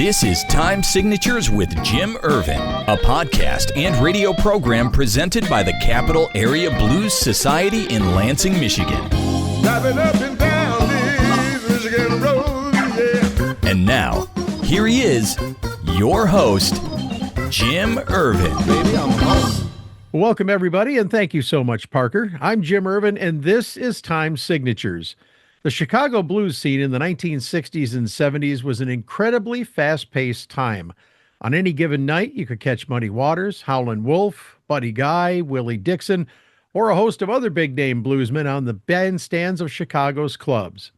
This is Time Signatures with Jim Ervin, a podcast and radio program presented by the Capital Area Blues Society in Lansing, Michigan. Driving up and down these Michigan roads, yeah. And now, here he is, your host, Jim Ervin. Baby, I'm home. Welcome, everybody, and thank you so much, Parker. I'm Jim Ervin, and this is Time Signatures. The Chicago blues scene in the 1960s and 70s was an incredibly fast-paced time. On any given night, you could catch Muddy Waters, Howlin' Wolf, Buddy Guy, Willie Dixon, or a host of other big-name bluesmen on the bandstands of Chicago's clubs.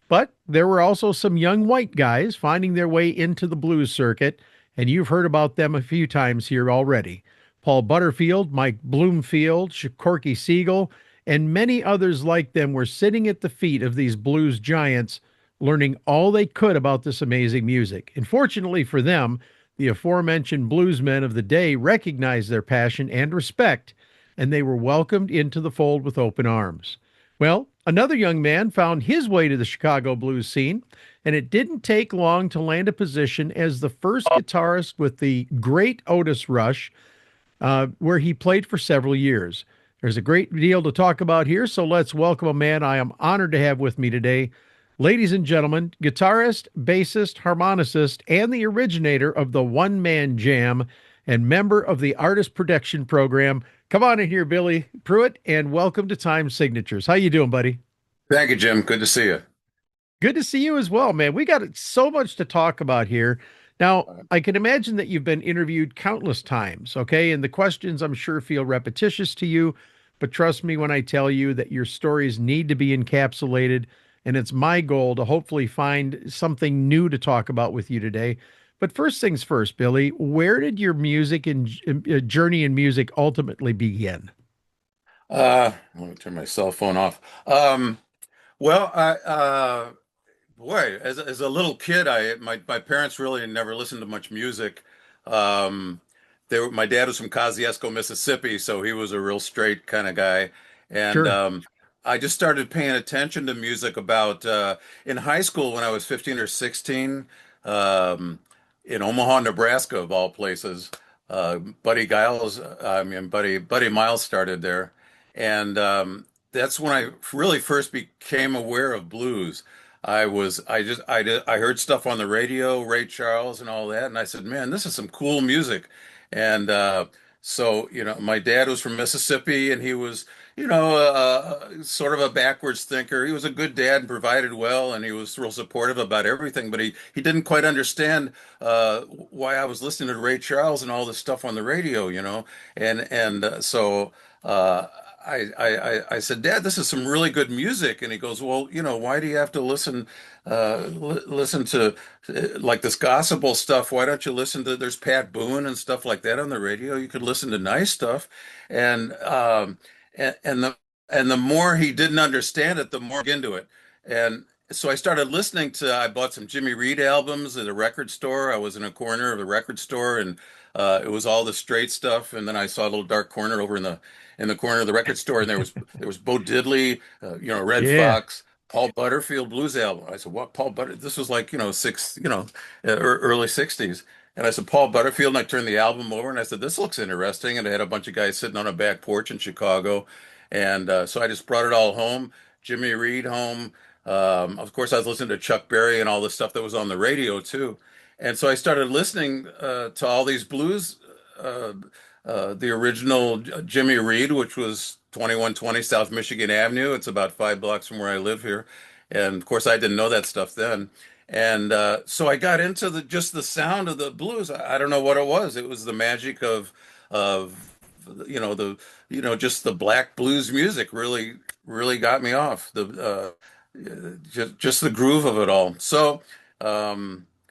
But there were also some young white guys finding their way into the blues circuit, and you've heard about them a few times here already. Paul Butterfield, Mike Bloomfield, Corky Siegel, and many others like them were sitting at the feet of these blues giants, learning all they could about this amazing music. And fortunately for them, the aforementioned bluesmen of the day recognized their passion and respect, and they were welcomed into the fold with open arms. Well, another young man found his way to the Chicago blues scene, and it didn't take long to land a position as the first guitarist with the great Otis Rush, where he played for several years. There's a great deal to talk about here, so let's welcome a man I am honored to have with me today. Ladies and gentlemen, guitarist, bassist, harmonicist, and the originator of the one-man jam and member of the artist production program. Come on in here, Billy Prewitt, and welcome to Time Signatures. How you doing, buddy? Thank you, Jim. Good to see you. Good to see you as well, man. We got so much to talk about here. Now, I can imagine that you've been interviewed countless times, okay? And the questions, I'm sure, feel repetitious to you. But trust me when I tell you that your stories need to be encapsulated, and it's my goal to hopefully find something new to talk about with you today. But first things first, Billy, where did your music and journey in music ultimately begin? Let me turn my cell phone off. Boy, as a little kid, my parents really never listened to much music. My dad was from Kosciuszko, Mississippi, so he was a real straight kind of guy. And Sure. I just started paying attention to music about in high school when I was 15 or 16, in Omaha, Nebraska, of all places. Buddy Miles started there. And that's when I really first became aware of blues. I heard stuff on the radio, Ray Charles and all that, and I said, man, this is some cool music. And so, my dad was from Mississippi, and he was, sort of a backwards thinker. He was a good dad and provided well, and he was real supportive about everything. But he didn't quite understand why I was listening to Ray Charles and all this stuff on the radio, So I said, Dad, this is some really good music. And he goes, well, why do you have to listen to like this gospel stuff? Why don't you listen to, there's Pat Boone and stuff like that on the radio. You could listen to nice stuff. And the more he didn't understand it, the more into it. And so I started I bought some Jimmy Reed albums at a record store. I was in a corner of a record store, and it was all the straight stuff. And then I saw a little dark corner over in the corner of the record store, and there was Bo Diddley, Red Yeah. Fox, Paul Butterfield blues album. I said, what, Paul Butter? This was like, early 60s. And I said, Paul Butterfield, and I turned the album over, and I said, this looks interesting. And I had a bunch of guys sitting on a back porch in Chicago. And so I just brought it all home, Jimmy Reed home. Of course, I was listening to Chuck Berry and all the stuff that was on the radio, too. And so I started listening to all these blues, the original Jimmy Reed, which was 2120 South Michigan Avenue. It's about 5 blocks from where I live here. And of course, I didn't know that stuff then. And so I got into just the sound of the blues. I don't know what it was. It was the magic of just the black blues music really got me off. Just the groove of it all. So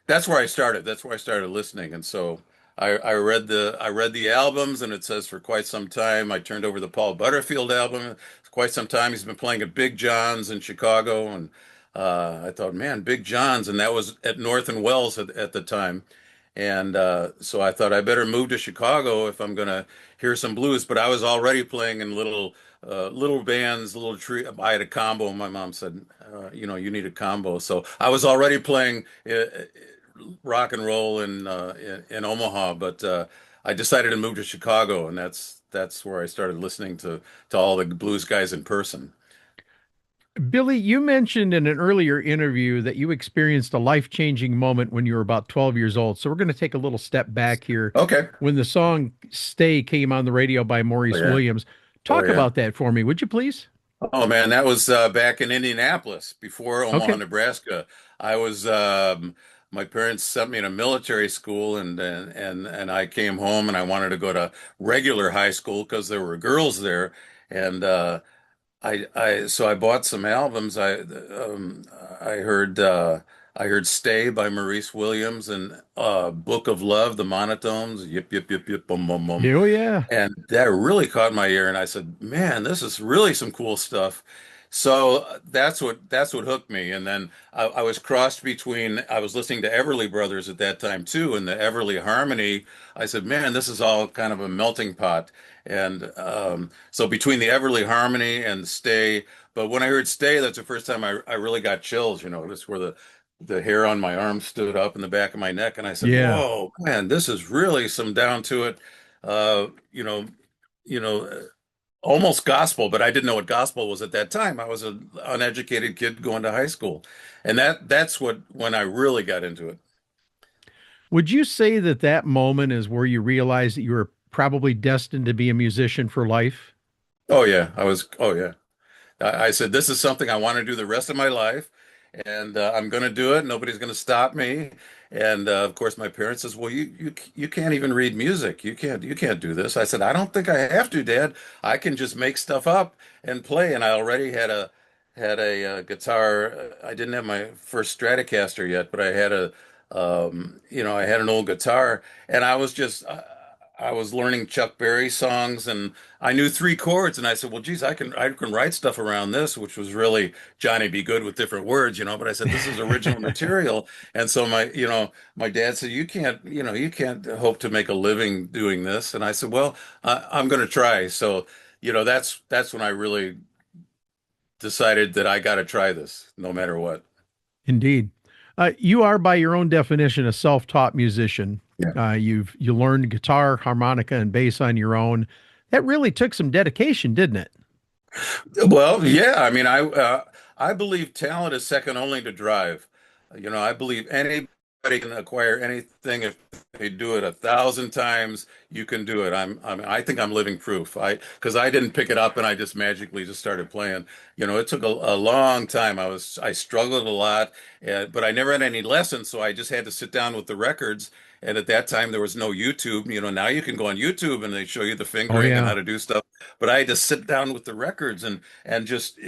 that's where I started. That's where I started listening. And so I read the albums, and it says for quite some time. I turned over the Paul Butterfield album. Quite some time he's been playing at Big John's in Chicago, and I thought, man, Big John's, and that was at North and Wells at the time. And so I thought I better move to Chicago if I'm gonna hear some blues. But I was already playing in little bands, little tree. I had a combo. My mom said, you need a combo. So I was already playing rock and roll in Omaha, but I decided to move to Chicago, and that's where I started listening to all the blues guys in person. Billy, you mentioned in an earlier interview that you experienced a life-changing moment when you were about 12 years old. So we're going to take a little step back here. Okay. When the song Stay came on the radio by Oh Maurice yeah. Williams. Oh Talk yeah. about that for me, would you please? Oh man, that was back in Indianapolis before Omaha, Okay. Nebraska. I was my parents sent me to military school, and I came home and I wanted to go to regular high school because there were girls there, and so I bought some albums. I heard I heard "Stay" by Maurice Williams and "Book of Love," the monotones, yip yip yip yip bum bum bum, Oh, yeah. and that really caught my ear. And I said, "Man, this is really some cool stuff." So that's what hooked me. And then I was crossed between. I was listening to Everly Brothers at that time too, and the Everly Harmony. I said, "Man, this is all kind of a melting pot." And so between the Everly Harmony and Stay, but when I heard Stay, that's the first time I really got chills. Just where the hair on my arm stood up in the back of my neck, and I said, Yeah, "Whoa, man, this is really some down to it." Uh, you know, you know, almost gospel, but I didn't know what gospel was at that time. I was an uneducated kid going to high school, and that's when I really got into it. would you say that that moment is where you realize that you were probably destined to be a musician for life? Oh yeah, I was. Oh yeah. I said, this is something I want to do the rest of my life, and I'm going to do it. Nobody's going to stop me. And of course, my parents says, "Well, you can't even read music. You can't do this." I said, "I don't think I have to, Dad. I can just make stuff up and play." And I already had a guitar. I didn't have my first Stratocaster yet, but I had an old guitar, and I was learning Chuck Berry songs, and I knew three chords, and I said, "Well, geez, I can write stuff around this," which was really Johnny Be Good with different words. But I said, "This is original material," and so my dad said, "You can't hope to make a living doing this," and I said, "Well, I'm going to try." So that's when I really decided that I got to try this, no matter what. Indeed. You are, by your own definition, a self-taught musician. Yeah. You learned guitar, harmonica, and bass on your own. That really took some dedication, didn't it? Well, yeah. I mean, I believe talent is second only to drive. I believe anybody can acquire anything if they do it 1,000 times. You can do it. I think I'm living proof. Because I didn't pick it up and I just magically just started playing. It took a long time. I struggled a lot, but I never had any lessons, so I just had to sit down with the records. And at that time, there was no YouTube. Now you can go on YouTube and they show you the Oh, fingering and how yeah. to do stuff. But I had to sit down with the records and just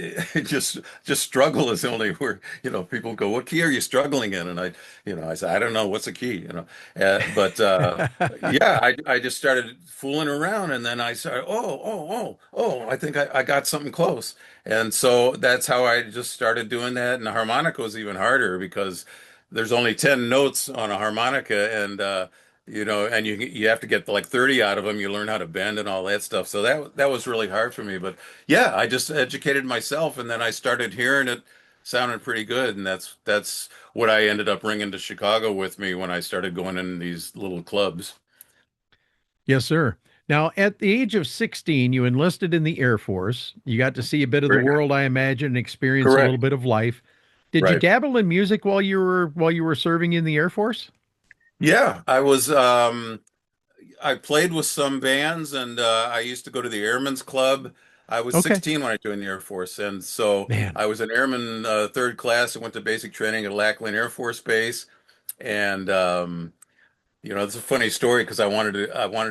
just struggle is the only word. People go, "What key are you struggling in?" And I said, "I don't know. What's a key?" But yeah, I just started fooling around, and then I started, oh, I think I got something close. And so that's how I just started doing that. And the harmonica was even harder because there's only 10 notes on a harmonica, and you have to get like 30 out of them. You learn how to bend and all that stuff. So that was really hard for me. But yeah, I just educated myself, and then I started hearing it sounded pretty good, and that's what I ended up bringing to Chicago with me when I started going in these little clubs. Yes, sir. Now, at the age of 16, you enlisted in the Air Force. You got to see a bit of the Very good. world, I imagine, and experience a little Correct. bit of life. Did you Right. dabble in music while you were serving in the Air Force? Yeah, I played with some bands, and I used to go to the Airmen's Club. I was Okay. 16 when I joined the Air Force, and so Man. I was an airman, third class. I went to basic training at Lackland Air Force Base, and it's a funny story because I wanted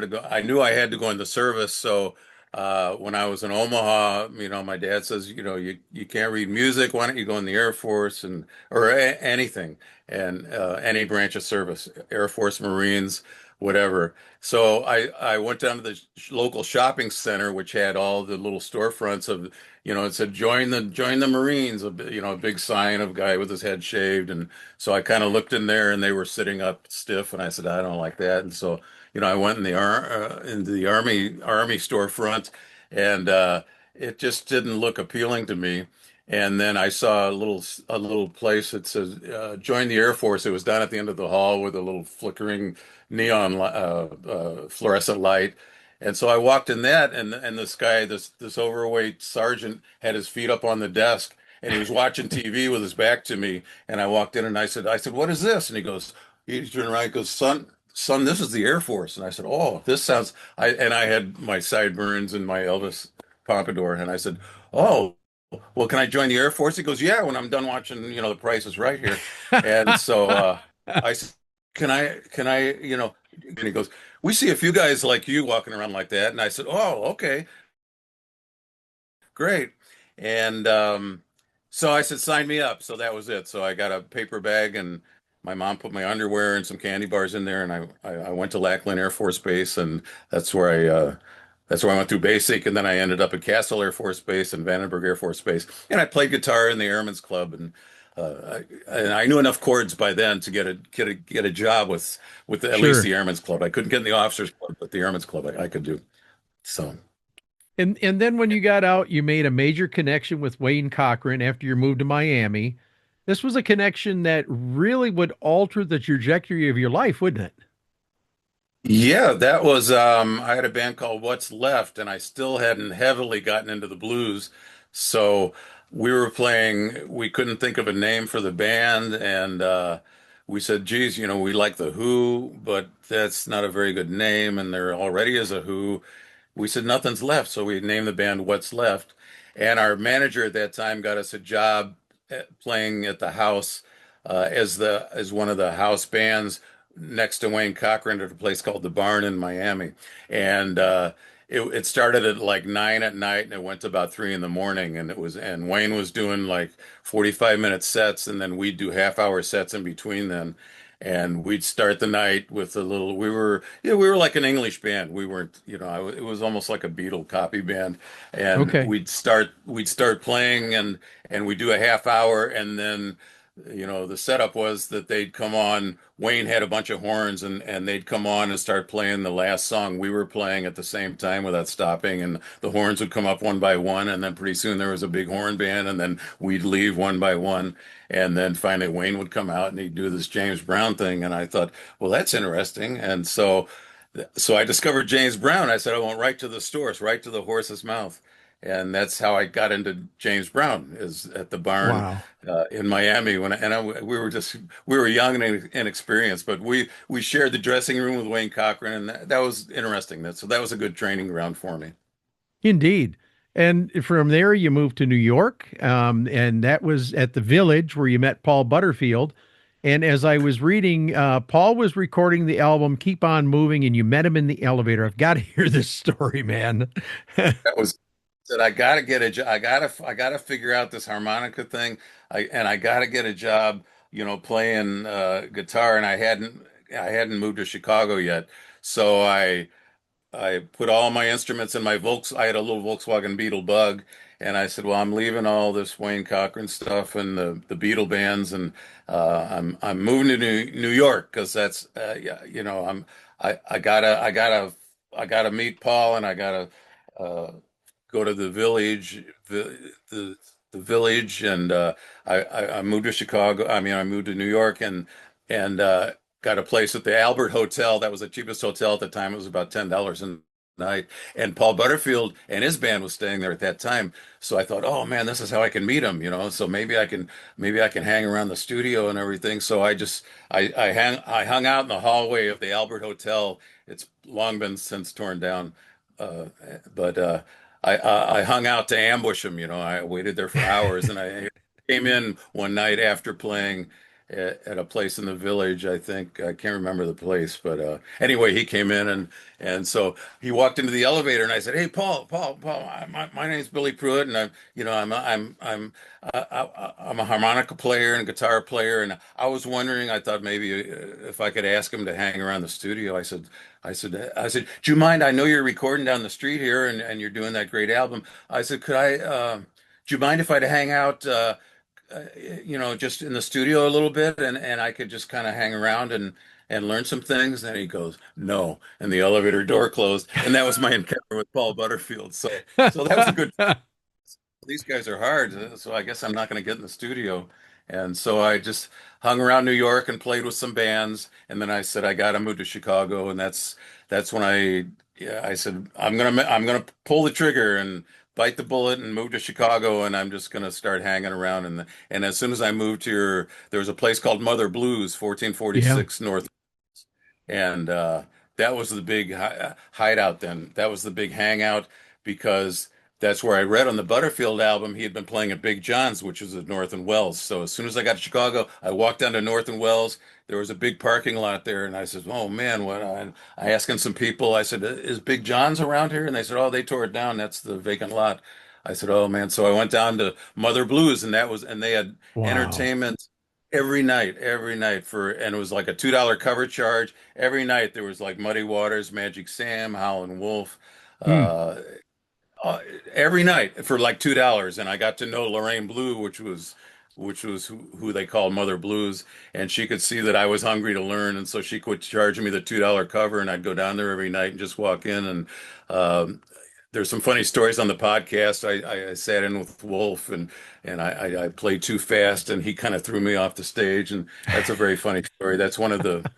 to go. I knew I had to go in the service. So when I was in Omaha, my dad says, you can't read music. Why don't you go in the Air Force or anything and any branch of service, Air Force, Marines, whatever. So I went down to the local shopping center, which had all the little storefronts of, it said join the Marines, a big sign of a guy with his head shaved, and so I kind of looked in there, and they were sitting up stiff, and I said, I don't like that. And so, I went into the army storefront, and it just didn't look appealing to me. And then I saw a little place that says "Join the Air Force." It was down at the end of the hall with a little flickering fluorescent light. And so I walked in that, and this guy, this overweight sergeant, had his feet up on the desk, and he was watching TV with his back to me. And I walked in, and I said, "What is this?" And he turned around, and goes, son, this is the Air Force." And I said, "Oh, this sounds." I had my sideburns and my Elvis pompadour, and I said, "Oh, well, can I join the Air Force?" He goes, "Yeah, when I'm done watching, The Price is Right here." And so I said, can I?" And he goes, "We see a few guys like you walking around like that." And I said, "Oh, okay, great." And so I said, "Sign me up." So that was it. So I got a paper bag, and my mom put my underwear and some candy bars in there, and I went to Lackland Air Force Base, and that's where I went through basic, and then I ended up at Castle Air Force Base and Vandenberg Air Force Base, and I played guitar in the Airmen's Club, and I knew enough chords by then to get a job with at least Sure. the Airmen's Club. I couldn't get in the Officers Club, but the Airmen's Club I could do. So And then when you got out, you made a major connection with Wayne Cochran after your move to Miami. This was a connection that really would alter the trajectory of your life, wouldn't it? yeah, that was I had a band called What's Left, and I still hadn't heavily gotten into the blues. So we couldn't think of a name for the band, and we said, geez, we like the Who, but that's not a very good name, and there already is a Who. We said nothing's left, so we named the band What's Left. And our manager at that time got us a job playing at the house as one of the house bands next to Wayne Cochran at a place called the Barn in Miami. And it started at like 9 at night, and it went to about 3 in the morning. And Wayne was doing like 45-minute sets, and then we'd do half-hour sets in between then. And we'd start the night with a little. We were like an English band. We weren't, it was almost like a Beatle copy band. And Okay. we'd start playing, and we'd do a half hour, and then the setup was that they'd come on. Wayne had a bunch of horns, and they'd come on and start playing the last song we were playing at the same time without stopping. And the horns would come up one by one, and then pretty soon there was a big horn band, and then we'd leave one by one. And then finally Wayne would come out and he'd do this James Brown thing. And I thought, well, that's interesting. And so I discovered James Brown. I said, I went right to the source, right to the horse's mouth. And that's how I got into James Brown, is at the Barn Wow. in Miami. We were young and inexperienced, but we shared the dressing room with Wayne Cochran, and that was interesting. That was a good training ground for me. Indeed. And from there, you moved to New York, and that was at the Village where you met Paul Butterfield. And as I was reading, Paul was recording the album Keep On Moving, and you met him in the elevator. I've got to hear this story, man. That was Said I gotta get a job. I gotta figure out this harmonica thing. I gotta get a job, playing guitar. And I hadn't moved to Chicago yet, so I put all my instruments in my Volks. I had a little Volkswagen Beetle Bug, and I said, "Well, I'm leaving all this Wayne Cochran stuff and the Beetle bands, and I'm moving to New York, because that's yeah, I gotta meet Paul, and I gotta uh, go to the village, the village, and I moved to Chicago. I mean, I moved to New York, and got a place at the Albert Hotel. That was the cheapest hotel at the time. It was about $10 a night. And Paul Butterfield and his band was staying there at that time. So I thought, oh man, this is how I can meet him, So maybe I can hang around the studio and everything. So I hung out in the hallway of the Albert Hotel. It's long been since torn down. Uh, but I hung out to ambush him. I waited there for hours, and I came in one night after playing at a place in the village. I think I can't remember the place, but anyway, he came in, and so he walked into the elevator, and I said, "Hey, Paul, my name's Billy Prewitt, and I'm a harmonica player and guitar player, and I was wondering, I thought maybe if I could ask him to hang around the studio." I said, "Do you mind? I know you're recording down the street here, and you're doing that great album." I said, do you mind if I'd hang out, just in the studio a little bit, and I could just kind of hang around and learn some things?" And he goes, "No," and the elevator door closed, and that was my encounter with Paul Butterfield. So that was a good. these guys are hard, so I guess I'm not going to get in the studio. And so I just hung around New York and played with some bands. And then I said I got to move to Chicago, and that's when I said I'm gonna pull the trigger and bite the bullet and move to Chicago, and I'm just gonna start hanging around. And as soon as I moved here, there was a place called Mother Blues, Yeah. 1446 North, and that was the big hideout then. That was the big hangout because that's where I read on the Butterfield album he had been playing at Big John's, which was at North and Wells. So as soon as I got to Chicago, I walked down to North and Wells. There was a big parking lot there, and I said, "Oh man, what?" I asking some people. I said, "Is Big John's around here?" And they said, "Oh, they tore it down. That's the vacant lot." I said, "Oh man." So I went down to Mother Blues, and they had Wow. entertainment every night and it was like a $2 cover charge. Every night there was like Muddy Waters, Magic Sam, Howlin' Wolf, Hmm. uh, uh, every night for like $2. And I got to know Lorraine Blue, which was who they called Mother Blues, and she could see that I was hungry to learn, and so she quit charging me the $2 cover, and I'd go down there every night and just walk in. And um, there's some funny stories on the podcast. I sat in with Wolf, and I played too fast, and he kind of threw me off the stage, and that's a very funny story. That's one of the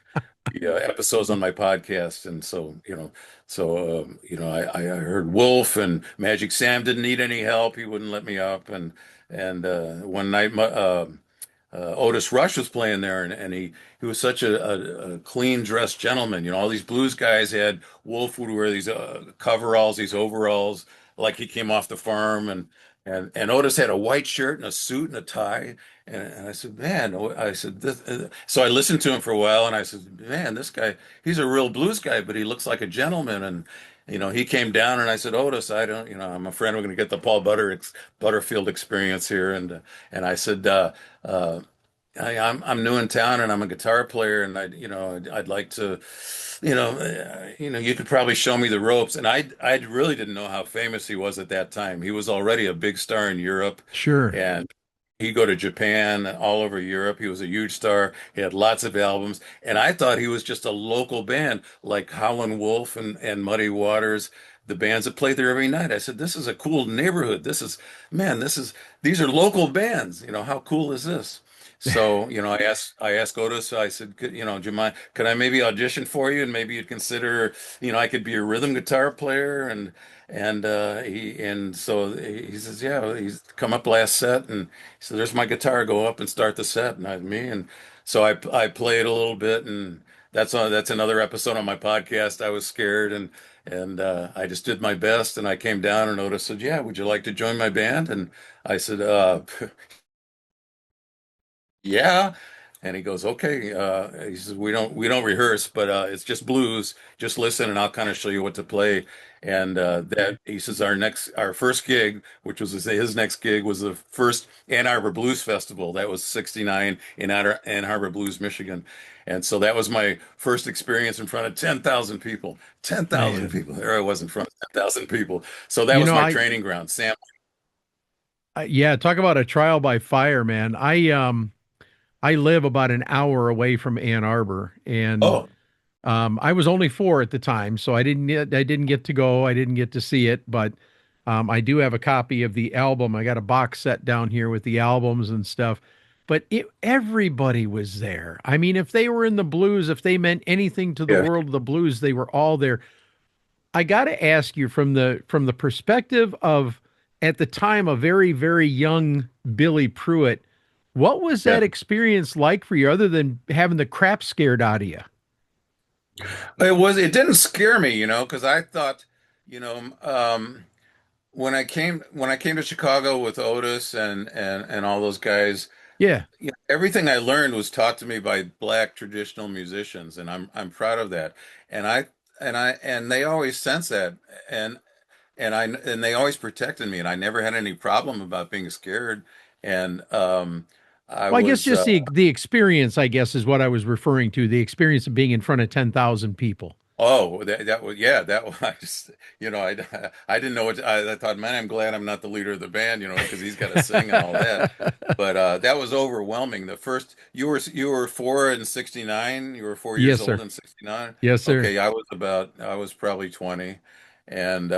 episodes on my podcast. And so, I heard Wolf and Magic Sam didn't need any help. He wouldn't let me up. And one night, Otis Rush was playing there, and he was such a clean dressed gentleman. All these blues guys had Wolf would wear these coveralls, these overalls, like he came off the farm, and Otis had a white shirt and a suit and a tie. And I said, man, I said, so I listened to him for a while, and I said, man, this guy, he's a real blues guy, but he looks like a gentleman. And he came down, and I said, Otis, I don't, I'm afraid we're going to get the Butterfield experience here. And I said, I'm new in town, and I'm a guitar player, and I'd like to, you could probably show me the ropes. And I really didn't know how famous he was at that time. He was already a big star in Europe, Sure. and he'd go to Japan, all over Europe. He was a huge star. He had lots of albums, and I thought he was just a local band like Howlin' Wolf and Muddy Waters, the bands that played there every night. I said, this is a cool neighborhood. Man, these are local bands. How cool is this? So, I asked Otis, I said, do you mind, could I maybe audition for you, and maybe you'd consider, I could be a rhythm guitar player. And so he says, yeah, he's come up last set, and he said, there's my guitar, go up and start the set. And me. And so I played a little bit, and that's another episode on my podcast. I was scared, and I just did my best, and I came down, and Otis said, yeah, would you like to join my band? And I said, yeah. And he goes, okay. He says, we don't rehearse, but it's just blues. Just listen, and I'll kind of show you what to play. And that he says our first gig, which was his next gig, was the first Ann Arbor Blues Festival. That was '69 in Ann Arbor Blues, Michigan. And so that was my first experience in front of 10,000 people. 10,000 Man. people. There I was in front of 10,000 people. So that You was know, my I, training ground. Sam. yeah, talk about a trial by fire, man. I live about an hour away from Ann Arbor, and Oh, I was only four at the time, so I didn't get to go. I didn't get to see it, but I do have a copy of the album. I got a box set down here with the albums and stuff. But everybody was there. I mean, if they were in the blues, if they meant anything to the yeah. world of the blues, they were all there. I got to ask you from the perspective of at the time a very very young Billy Prewitt, what was Yeah. that experience like for you, other than having the crap scared out of you? It didn't scare me, because I thought, you know, when I came to Chicago with Otis and all those guys, Yeah. everything I learned was taught to me by black traditional musicians, and I'm proud of that. And they always sense that, and and they always protected me, and I never had any problem about being scared. And I Well, I guess was just the experience, I guess, is what I was referring to. The experience of being in front of 10,000 people. Oh, that was, yeah, that was, I just, I didn't know I thought, man, I'm glad I'm not the leader of the band, because he's got to sing and all that. But that was overwhelming. The first, you were 4 in '69. You were 4 years Yes, old sir. in '69. Yes, sir. Okay, I was probably 20, and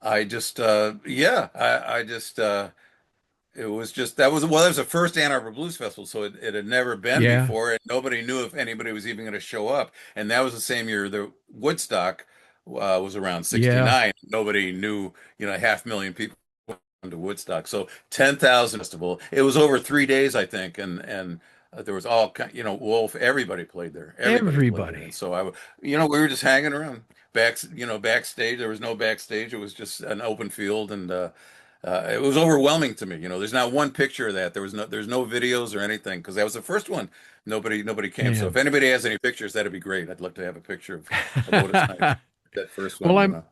I just yeah, I just it was just that was well, that was the first Ann Arbor Blues Festival, so it had never been Yeah. before, and nobody knew if anybody was even going to show up. And that was the same year the Woodstock was around Yeah. 69. Nobody knew, 500,000 people went to Woodstock. So 10,000 festival. It was over 3 days, I think, and there was all kind, Wolf. Everybody played there. Everybody played there, and Everybody. so we were just hanging around backstage. There was no backstage. It was just an open field, and it was overwhelming to me. There's not one picture of that. There's no videos or anything because that was the first one. Nobody came. So if Man. anybody has any pictures, that'd be great. I'd love to have a picture of Otis Knight, that first Well, one.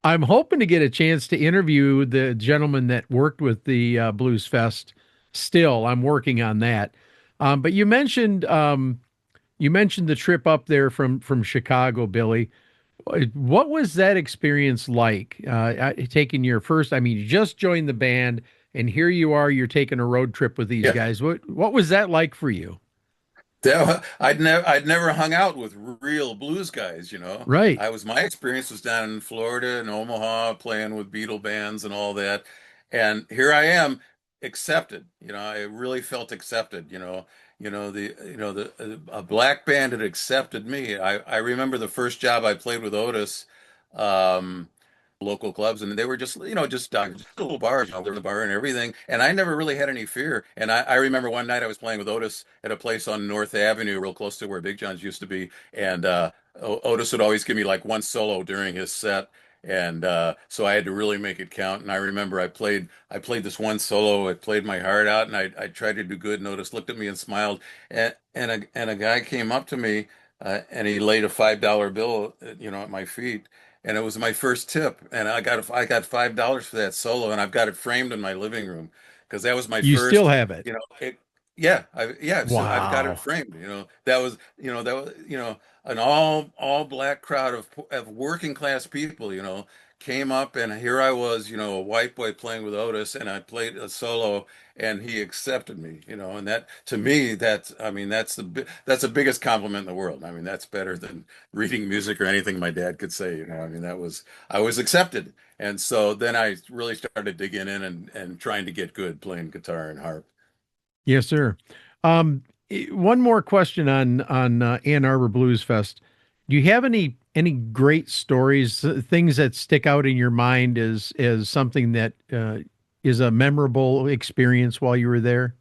I'm hoping to get a chance to interview the gentleman that worked with the Blues Fest. Still, I'm working on that. But you mentioned the trip up there from Chicago, Billy. What was that experience like? Taking your first, I mean, you just joined the band, and here you are, you're taking a road trip with these Yeah. guys. What was that like for you? I'd never hung out with real blues guys. Right. My experience was down in Florida and Omaha playing with Beatle bands and all that. And here I am accepted. I really felt accepted. The a black band had accepted me. I remember the first job I played with Otis. Um, local clubs, and they were just little bars, there was a bar and everything, and I never really had any fear. And I remember one night I was playing with Otis at a place on North Avenue, real close to where Big John's used to be, and Otis would always give me like one solo during his set, and so I had to really make it count. And I remember I played this one solo, I played my heart out, and I tried to do good, and Otis looked at me and smiled, and a guy came up to me, and he laid a $5 bill, at my feet, and it was my first tip, and I got $5 for that solo, and I've got it framed in my living room because that was my You still first, have it. yeah, I've got it Wow. framed. That was an all black crowd of working class people, came up, and here I was, a white boy playing with Otis, and I played a solo, and he accepted me, and that to me, I mean, that's the biggest compliment in the world. I mean, that's better than reading music or anything my dad could say. I mean, I was accepted, and so then I really started digging in and trying to get good playing guitar and harp. Yes, sir. One more question on Ann Arbor Blues Fest. Do you have any great stories, things that stick out in your mind as something that is a memorable experience while you were there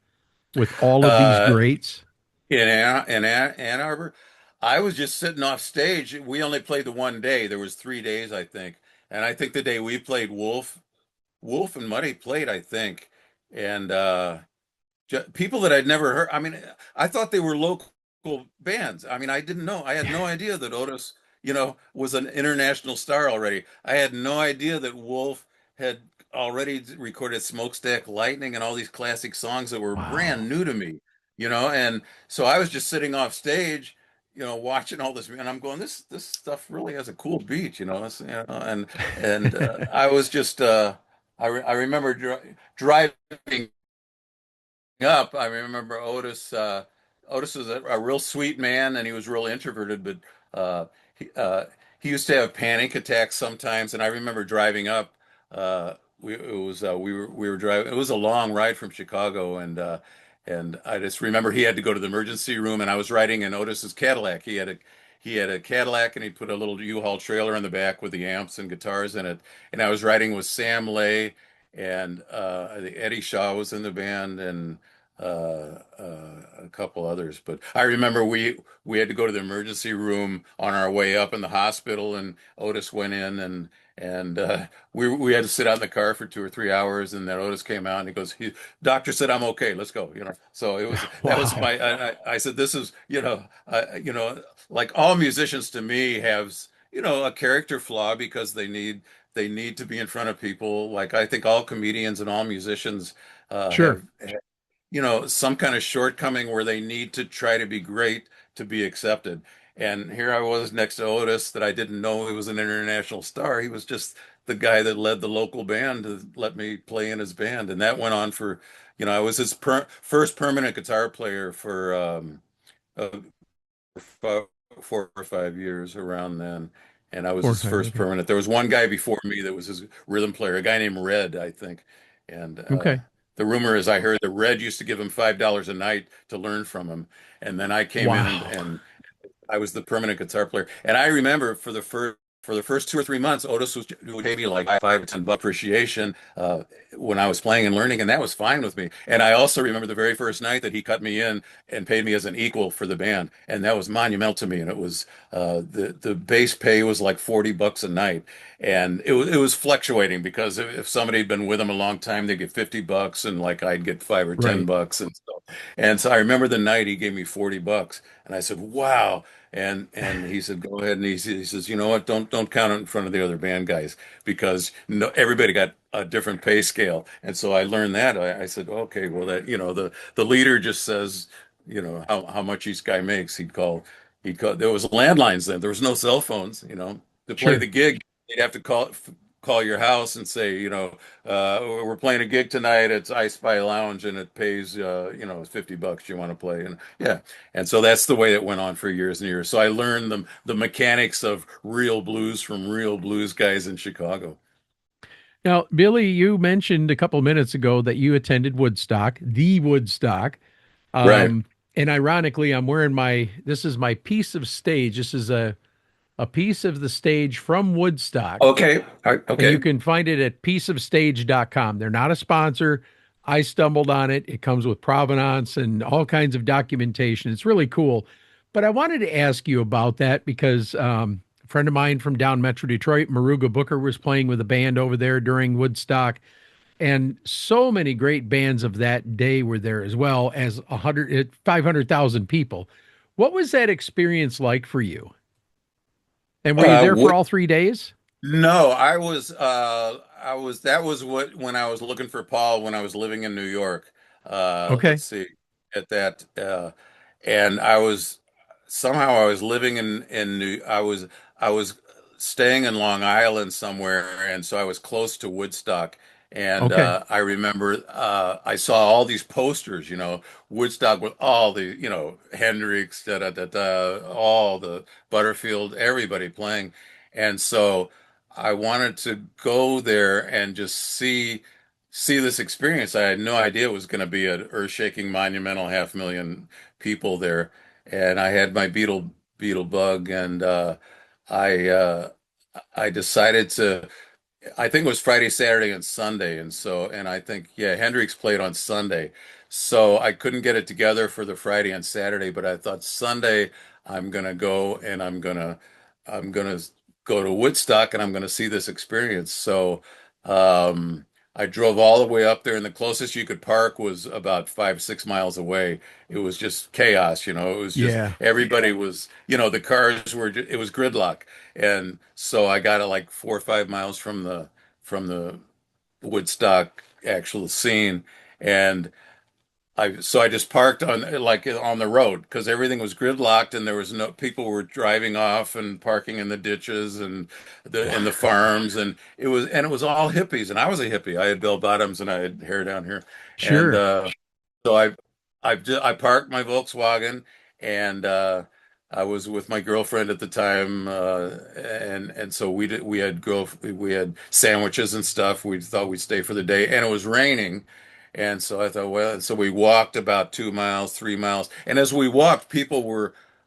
with all of these Uh, greats? Ann Arbor, I was just sitting off stage. We only played the one day. There was 3 days, I think, and I think the day we played, Wolf and Muddy played, I think, and people that I'd never heard. I mean, I thought they were local bands. I mean, I didn't know. I had no idea that Otis, was an international star already. I had no idea that Wolf had already recorded Smokestack Lightning and all these classic songs that were Wow. brand new to me. And so I was just sitting off stage, watching all this, and I'm going, this stuff really has a cool beat, and I was just, I remember driving up. I remember Otis. Otis was a real sweet man, and he was real introverted. But he used to have panic attacks sometimes. And I remember driving up. We were driving. It was a long ride from Chicago, and I just remember he had to go to the emergency room, and I was riding in Otis's Cadillac. He had a Cadillac, and he put a little U-Haul trailer in the back with the amps and guitars in it. And I was riding with Sam Lay, and Eddie Shaw was in the band, and a couple others. But I remember we had to go to the emergency room on our way up in the hospital, and Otis went in, and we had to sit out in the car for 2 or 3 hours, and then Otis came out, and he goes, "Doctor said I'm okay. Let's go." So that was Wow. my. I said, "This is like all musicians to me have a character flaw because they need to be in front of people. Like I think all comedians and all musicians Sure. have some kind of shortcoming where they need to try to be great to be accepted. And here I was next to Otis that I didn't know he was an international star. He was just the guy that led the local band to let me play in his band. And that went on for, I was his first permanent guitar player for uh, 4 or 5 years around then. and I was Four his time. first Okay. permanent. There was one guy before me that was his rhythm player, a guy named Red, I think. And Okay. the rumor is I heard that Red used to give him $5 a night to learn from him. And then I came in Wow. and I was the permanent guitar player. And I remember for the first 2 or 3 months, Otis would pay me like $5 or $10 appreciation when I was playing and learning, and that was fine with me. And I also remember the very first night that he cut me in and paid me as an equal for the band, and that was monumental to me. And it was the base pay was like $40 a night, and it was fluctuating because if somebody had been with him a long time, they'd get $50, and like I'd get 5 or 10 Right. bucks, and so I remember the night he gave me $40, and I said, "Wow." And he said, "Go ahead." And he says, "You know what? Don't count it in front of the other band guys because no, everybody got a different pay scale." And so I learned that. I said, "Okay, well that the leader just says how much each guy makes." He'd call. There was landlines then. There was no cell phones. To play the Sure. gig, they'd have to call your house and say, we're playing a gig tonight. It's I Spy Lounge and it pays $50. You want to play? And yeah. And so that's the way it went on for years and years. So I learned the mechanics of real blues from real blues guys in Chicago. Now, Billy, you mentioned a couple of minutes ago that you attended Woodstock, the Woodstock. Right. And ironically, I'm wearing this is my piece of stage. This is a piece of the stage from Woodstock, Okay. and you Okay. can find it at pieceofstage.com. They're not a sponsor. I stumbled on it. It comes with provenance and all kinds of documentation. It's really cool. But I wanted to ask you about that because a friend of mine from down Metro Detroit, Maruga Booker, was playing with a band over there during Woodstock. And so many great bands of that day were there as well as 500,000 people. What was that experience like for you? And were you there for What all 3 days? No, that was when I was looking for Paul when I was living in New York. Let's Okay. see, at that, and somehow I was living in I was staying in Long Island somewhere, and so I was close to Woodstock. And Okay. I remember I saw all these posters, Woodstock with all the, Hendrix, da da da da, all the Butterfield, everybody playing. And so I wanted to go there and just see this experience. I had no idea it was going to be an earth-shaking, monumental 500,000 people there. And I had my Beetle bug, and I uh, I decided to. I think it was Friday, Saturday, and Sunday, and I think yeah, Hendrix played on Sunday, so I couldn't get it together for the Friday and Saturday. But I thought Sunday I'm gonna go and I'm gonna go to Woodstock and I'm gonna see this experience. So I drove all the way up there, and the closest you could park was about 5, 6 miles away. It was just chaos, It was just Yeah. everybody was, the cars were. It was gridlock. And so I got it like 4 or 5 miles from the Woodstock actual scene, and I just parked on the road because everything was gridlocked and there was no people were driving off and parking in the ditches and the Wow. farms, and it was all hippies, and I was a hippie. I had bell bottoms and I had hair down here, and Sure. so I parked my Volkswagen, and I was with my girlfriend at the time, and so we had sandwiches and stuff. We thought we'd stay for the day, and it was raining, and so I thought, well, so we walked about 2 miles, 3 miles, and as we walked,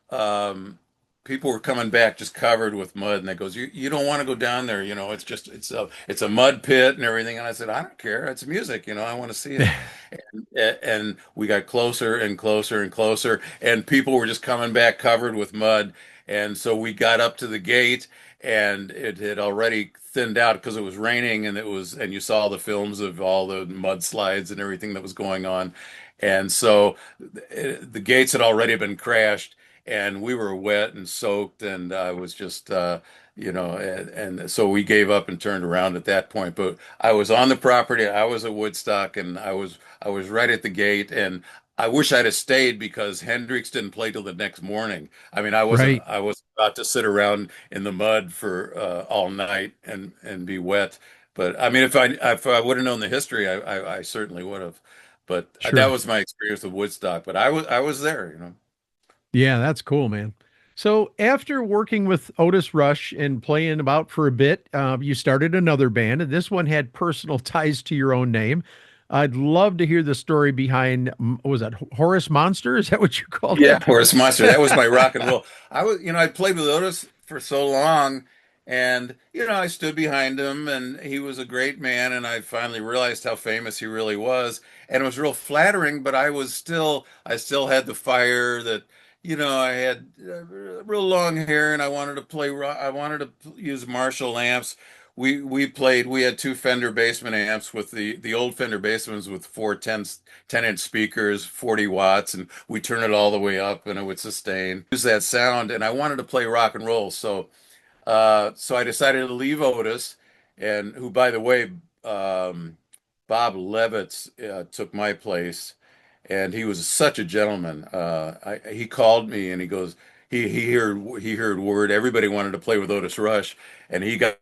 um, people were coming back just covered with mud, and they goes, you don't want to go down there, it's a mud pit and everything, and I said, I don't care, it's music, I want to see it. And we got closer and closer and closer, and people were just coming back covered with mud. And so we got up to the gate, and it had already thinned out because it was raining, and you saw the films of all the mudslides and everything that was going on. And so the gates had already been crashed, and we were wet and soaked, and I was just, and so we gave up and turned around at that point. But I was on the property. I was at Woodstock, and I was right at the gate, and I wish I'd have stayed because Hendrix didn't play till the next morning. I mean, Right. I was about to sit around in the mud for all night and be wet. But I mean, if I would have known the history, I certainly would have. But that Sure. was my experience with Woodstock. But I was there. Yeah, that's cool, man. So after working with Otis Rush and playing about for a bit, you started another band, and this one had personal ties to your own name. I'd love to hear the story behind, what was that Horace Monster? Is that what you called Yeah, it? Horace Monster. That was my rock and roll. I played with Otis for so long, and I stood behind him, and he was a great man, and I finally realized how famous he really was, and it was real flattering. But I still had the fire that, I had real long hair, and I wanted to play rock. I wanted to use Marshall amps. We had two Fender Bassman amps with the old Fender Bassmans with 10-inch speakers, 40 watts, and we turn it all the way up and it would sustain. Use that sound, and I wanted to play rock and roll. So I decided to leave Otis, and who, by the way, Bob Levitz took my place, and he was such a gentleman. He called me and he goes, he heard word everybody wanted to play with Otis Rush, and he got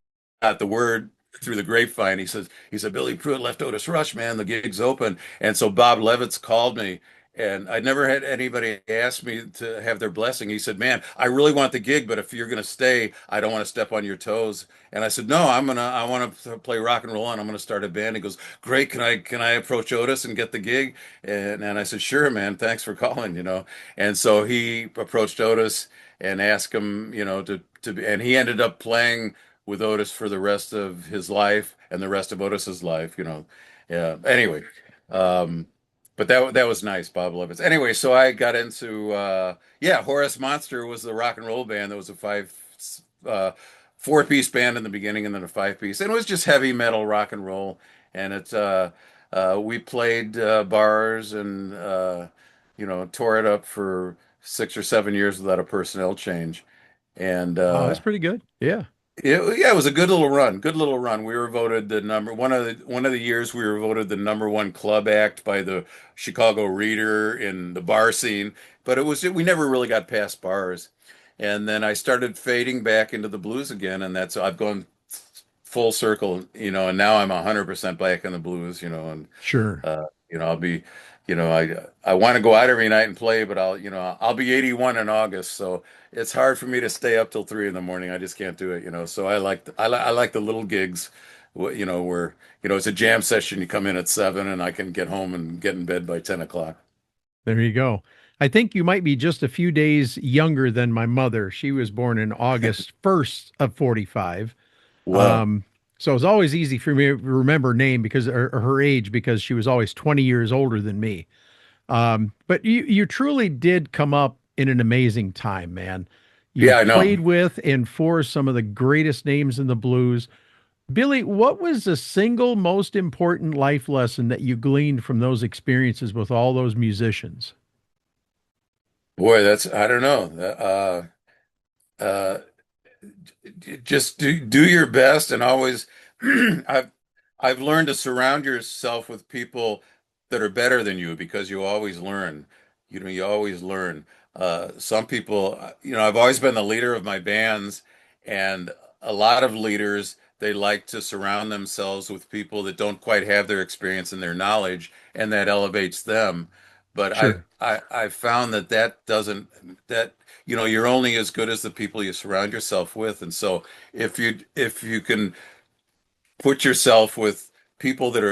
the word through the grapevine. He said Billy Prewitt left Otis Rush, man, the gig's open. And so Bob Levitz called me, and I never had anybody ask me to have their blessing. He said, "Man, I really want the gig, but if you're going to stay, I don't want to step on your toes." And I said, "No, I want to play rock and roll, and I'm going to start a band." He goes, "Great, can I approach Otis and get the gig?" And I said, "Sure, man. Thanks for calling." And so he approached Otis and asked him, and he ended up playing with Otis for the rest of his life and the rest of Otis's life. Yeah. Anyway, um, but that was nice, Bob Lovitz. Anyway, so I got into yeah, Horace Monster was the rock and roll band. That was a uh, four-piece band in the beginning, and then a five-piece, and it was just heavy metal rock and roll. And we played bars and tore it up for 6 or 7 years without a personnel change. And Wow, that's pretty good. Yeah. it was a good little run. Good little run. We were voted the number one of the years we were voted the number one club act by the Chicago Reader in the bar scene, but we never really got past bars. And then I started fading back into the blues again, and that's I've gone full circle, and now I'm 100% back in the blues, and Sure. I'll be, I want to go out every night and play, but I'll be 81 in August, so it's hard for me to stay up till 3 in the morning. I just can't do it. So I like the little gigs, where it's a jam session. You come in at 7, and I can get home and get in bed by 10 o'clock. There you go. I think you might be just a few days younger than my mother. She was born in August 1st of 45. Well, Um, so it's always easy for me to remember name because or her age because she was always 20 years older than me. But you truly did come up in an amazing time, man. You yeah, I know. played with and for some of the greatest names in the blues. Billy, what was the single most important life lesson that you gleaned from those experiences with all those musicians? Boy, I don't know. Uh, just do your best, and always I've I've learned to surround yourself with people that are better than you, because you always learn. You always learn. Some people, I've always been the leader of my bands, and a lot of leaders, they like to surround themselves with people that don't quite have their experience and their knowledge, and that elevates them. But Sure. I found that doesn't that you're only as good as the people you surround yourself with. And so if you can put yourself with people that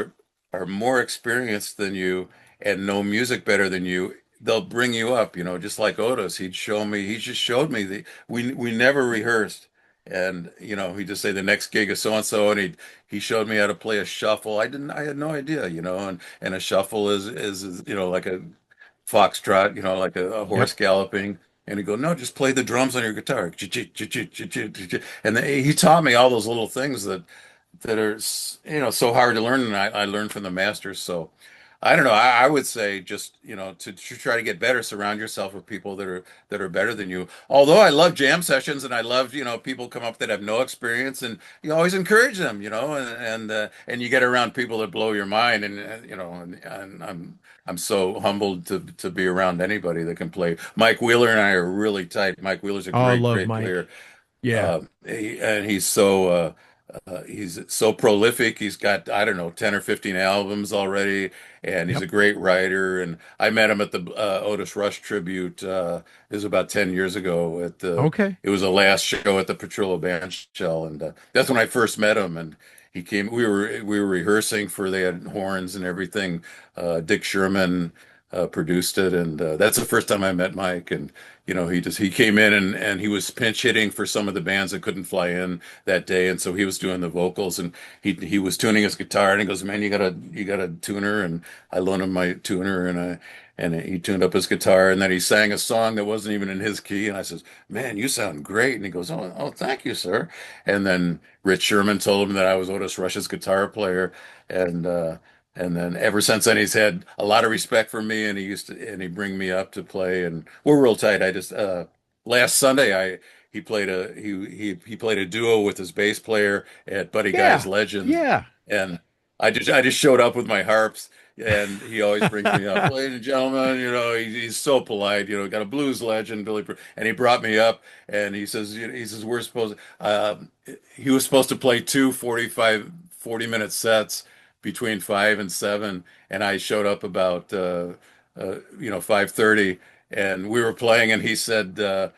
are more experienced than you and know music better than you, they'll bring you up, just like Otis. He just showed me we never rehearsed. And he'd just say the next gig is so and so, and he showed me how to play a shuffle. I had no idea. And a shuffle is like a foxtrot, like a horse Yep. galloping. And he'd go, "No, just play the drums on your guitar." And he taught me all those little things that are so hard to learn, and I learned from the masters. So I don't know. I would say just to try to get better, surround yourself with people that are better than you. Although I love jam sessions, and I love people come up that have no experience, and you always encourage them, and you get around people that blow your mind, and I'm so humbled to be around anybody that can play. Mike Wheeler and I are really tight. Mike Wheeler's a Oh, I great love great Mike. player. Yeah. And he's so he's so prolific. He's got, I don't know, 10 or 15 albums already, and he's Yep. a great writer. And I met him at the Otis Rush tribute. It was about 10 years ago Okay. it was the last show at the Petrillo Band Shell. And that's when I first met him. And he came, we were rehearsing for, they had horns and everything. Dick Shurman produced it. And that's the first time I met Mike. And, he came in and he was pinch hitting for some of the bands that couldn't fly in that day, and so he was doing the vocals, and he was tuning his guitar, and he goes, "Man, you got a tuner?" And I loaned him my tuner, and he tuned up his guitar, and then he sang a song that wasn't even in his key, and I says, "Man, you sound great," and he goes, "Oh, thank you, sir." And then Rich Sherman told him that I was Otis Rush's guitar player, and uh, and then ever since then he's had a lot of respect for me, and he'd bring me up to play, and we're real tight. I just last Sunday I he played a duo with his bass player at Buddy Guy's Yeah. Legends, Yeah. and I just showed up with my harps, and he always brings me up, ladies and gentlemen. He's so polite. Got a blues legend, and he brought me up, and he says we're supposed. He was supposed to play two 40-minute sets between 5 and 7, and I showed up about 5:30, and we were playing, and he said, the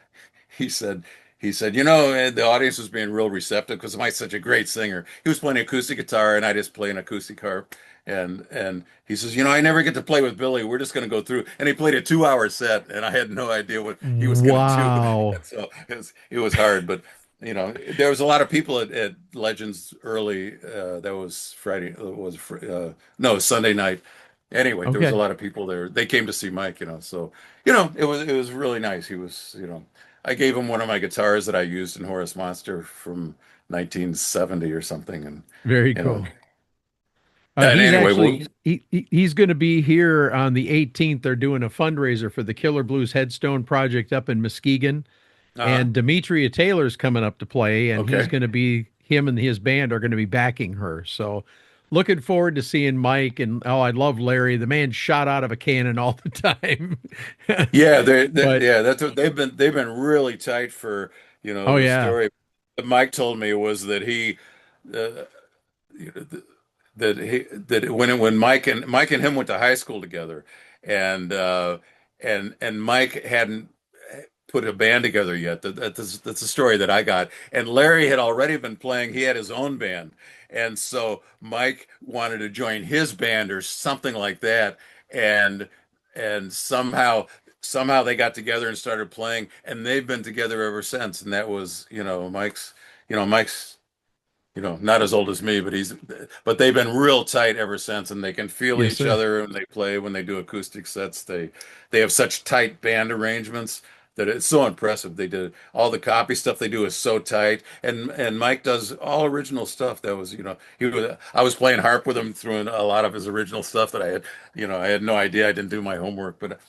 audience was being real receptive because Mike's such a great singer. He was playing acoustic guitar, and I just play an acoustic harp. And he says, I never get to play with Billy. We're just going to go through. And he played a 2-hour set, and I had no idea what he was going to do. Wow. And so it was hard, but there was a lot of people at Legends early. That was Friday. No, Sunday night. Anyway, there was a Okay. lot of people there. They came to see Mike, so it was really nice. I gave him one of my guitars that I used in Horace Monster from 1970 or something, and Very you know. cool. And He's anyway, actually he's going to be here on the 18th. They're doing a fundraiser for the Killer Blues Headstone Project up in Muskegon, uh, and Demetria Taylor's coming up to play, and he's okay. going to be him and his band are going to be backing her. So, looking forward to seeing Mike. And oh, I love Larry. The man shot out of a cannon all the time. Yeah, But yeah, that's what they've been really tight for, oh the yeah, story that Mike told me was that uh, when Mike and him went to high school together, and Mike hadn't put a band together yet. That's a story that I got. And Larry had already been playing. He had his own band, and so Mike wanted to join his band or something like that. And somehow they got together and started playing, and they've been together ever since. And that was, Mike's not as old as me, but they've been real tight ever since, and they can feel yes each sir. other when they play, when they do acoustic sets. They have such tight band arrangements that it's so impressive. They did all the copy stuff they do is so tight, and Mike does all original stuff. That was, I was playing harp with him through a lot of his original stuff that I had no idea. I didn't do my homework, but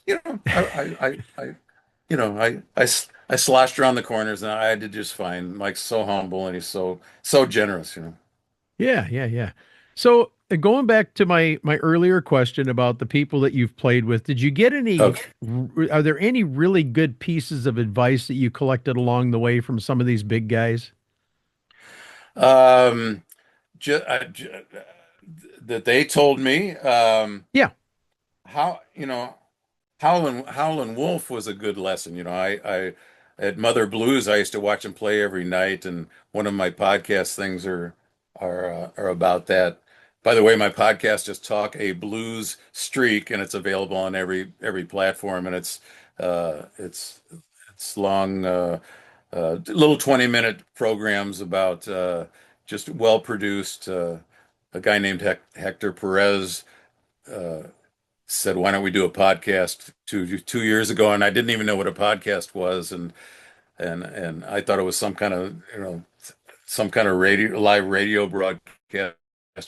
I sloshed around the corners, and I did just fine. Mike's so humble, and he's so generous. Yeah, yeah, yeah. So going back to my earlier question about the people that you've played with, did you get any? Okay. Are there any really good pieces of advice that you collected along the way from some of these big guys? Um, that they told me, Yeah. how, Howlin' Wolf was a good lesson. I at Mother Blues, I used to watch him play every night, and one of my podcast things are about that. By the way, my podcast is Talk a Blues Streak, and it's available on every platform, and it's long, little 20-minute programs about just well produced. A guy named Hector Perez uh, said, "Why don't we do a podcast?" Two years ago, and I didn't even know what a podcast was, and I thought it was some kind of live radio broadcast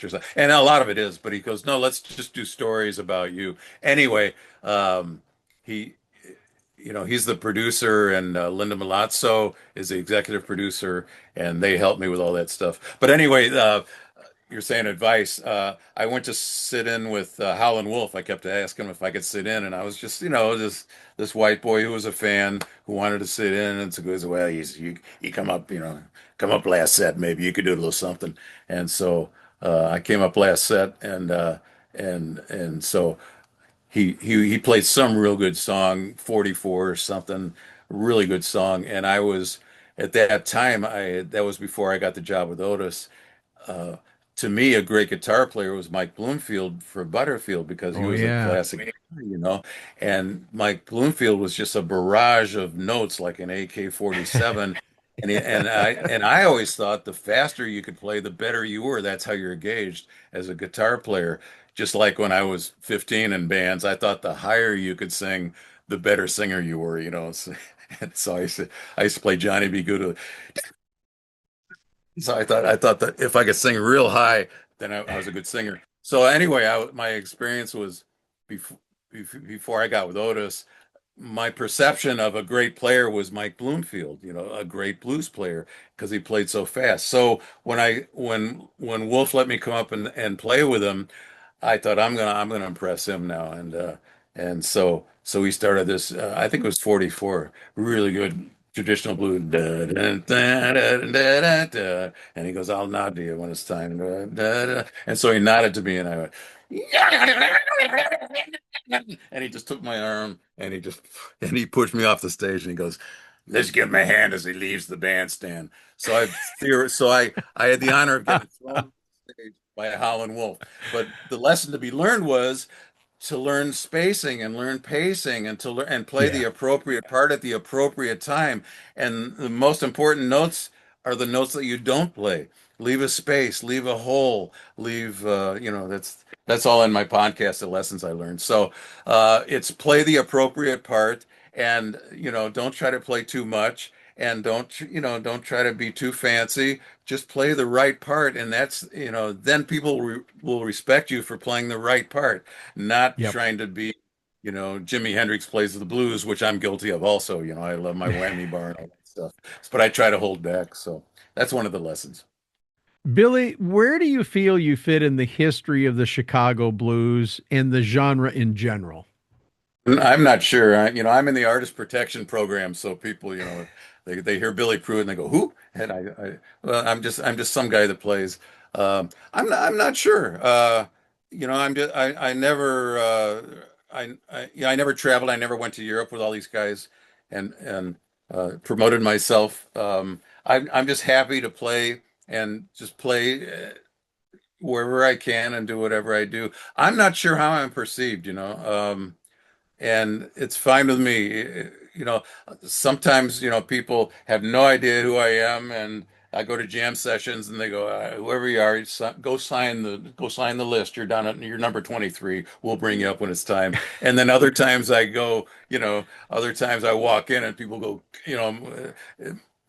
or something. And a lot of it is, but he goes, "No, let's just do stories about you." Anyway, he he's the producer, and Linda Milazzo is the executive producer, and they helped me with all that stuff. But anyway, you're saying advice. I went to sit in with Howlin' Wolf. I kept asking him if I could sit in, and I was just, this white boy who was a fan who wanted to sit in, and so he goes, well, you come up, come up last set, maybe you could do a little something. And so I came up last set, and so he played some real good song, 44 or something, really good song, and I was at that time, I that was before I got the job with Otis. uh, to me, a great guitar player was Mike Bloomfield for Butterfield because he Oh was a yeah. classic, and Mike Bloomfield was just a barrage of notes like an AK-47. And I always thought the faster you could play, the better you were. That's how you're gauged as a guitar player. Just like when I was 15 in bands, I thought the higher you could sing, the better singer you were. So, and so I used to play Johnny B. Good. So I thought that if I could sing real high, then I was a good singer. So anyway, my experience was before before I got with Otis, my perception of a great player was Mike Bloomfield, a great blues player because he played so fast. So when Wolf let me come up and play with him, I thought I'm gonna impress him now, and so we started this. I think it was 44, really good traditional blues. Da, da, da, da, da, da, da. And he goes, "I'll nod to you when it's time." Da, da, da. And so he nodded to me, and I went, and he just took my arm, and he pushed me off the stage, and he goes, "Let's give him a hand as he leaves the bandstand." So I had the honor of getting thrown off the stage by a Howlin' Wolf. But the lesson to be learned was to learn spacing and learn pacing and and play the Yeah. appropriate part at the appropriate time. And the most important notes are the notes that you don't play. Leave a space, leave a hole, leave that's all in my podcast, the lessons I learned. So it's play the appropriate part, and don't try to play too much, and don't try to be too fancy. Just play the right part, and then people will respect you for playing the right part, not Yep. trying to be, Jimi Hendrix plays the blues, which I'm guilty of also. I love my whammy bar and all that stuff, but I try to hold back. So that's one of the lessons. Billy, where do you feel you fit in the history of the Chicago blues and the genre in general? I'm not sure. I'm in the artist protection program, so people, they hear Billy Prewitt and they go, "Who?" And well, I'm just some guy that plays. I'm not sure. I never, yeah, I never traveled. I never went to Europe with all these guys and promoted myself. I'm just happy to play and just play wherever I can and do whatever I do. I'm not sure how I'm perceived. And it's fine with me. You know, Sometimes, people have no idea who I am, and I go to jam sessions, and they go, "Whoever you are, go sign the list. You're done. You're number 23. We'll bring you up when it's time." And then other times I walk in, and people go,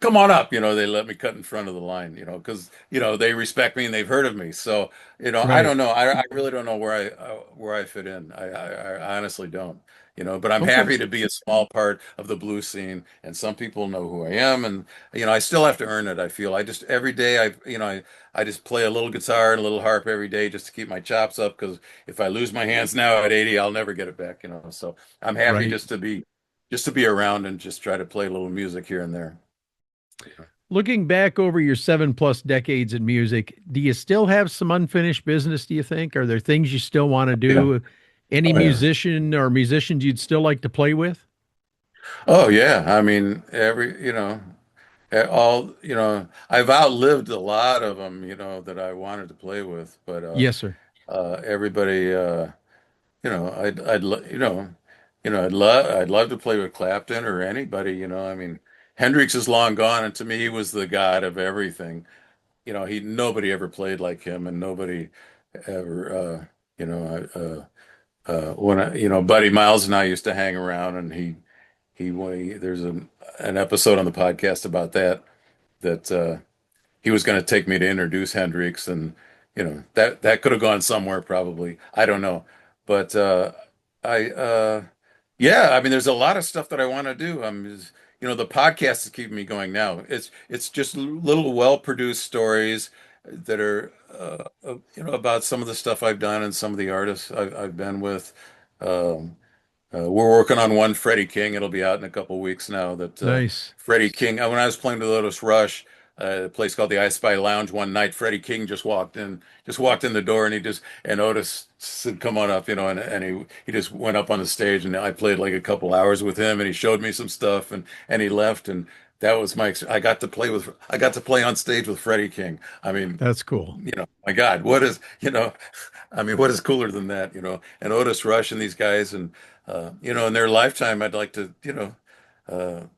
"Come on up." They let me cut in front of the line, because they respect me and they've heard of me. So, I Right. don't know. I really don't know where I fit in. I honestly don't. But I'm Okay. happy to be a small part of the blues scene, and some people know who I am, and I still have to earn it. I feel I just every day I just play a little guitar and a little harp every day just to keep my chops up, because if I lose my hands now at 80, I'll never get it back. So I'm happy Right. just to be around and just try to play a little music here and there. Looking back over your 7+ decades in music, do you still have some unfinished business, do you think? Are there things you still want to Yeah. do? Any Oh yeah. musician or musicians you'd still like to play with? Oh yeah. I mean, I've outlived a lot of them, that I wanted to play with, but Yes, sir. everybody, I'd lo- I'd love to play with Clapton or anybody. I mean, Hendrix is long gone, and to me, he was the god of everything. Nobody ever played like him, and nobody ever, when Buddy Miles and I used to hang around, and there's an episode on the podcast about that he was going to take me to introduce Hendrix, and that could have gone somewhere probably. I don't know, but I yeah, I mean, there's a lot of stuff that I want to do. The podcast is keeping me going now. It's just little well-produced stories, that are about some of the stuff I've done and some of the artists I've been with. Um, we're working on one Freddie King. It'll be out in a couple weeks now. That Nice. Freddie King. When I was playing with Otis Rush, a place called the I Spy Lounge one night, Freddie King just walked in the door, and Otis said, "Come on up," and he just went up on the stage, and I played like a couple hours with him, and he showed me some stuff, and he left, and that was I got to play on stage with Freddie King. I mean, That's cool. my God, I mean, what is cooler than that, And Otis Rush and these guys, and in their lifetime, I'd like to,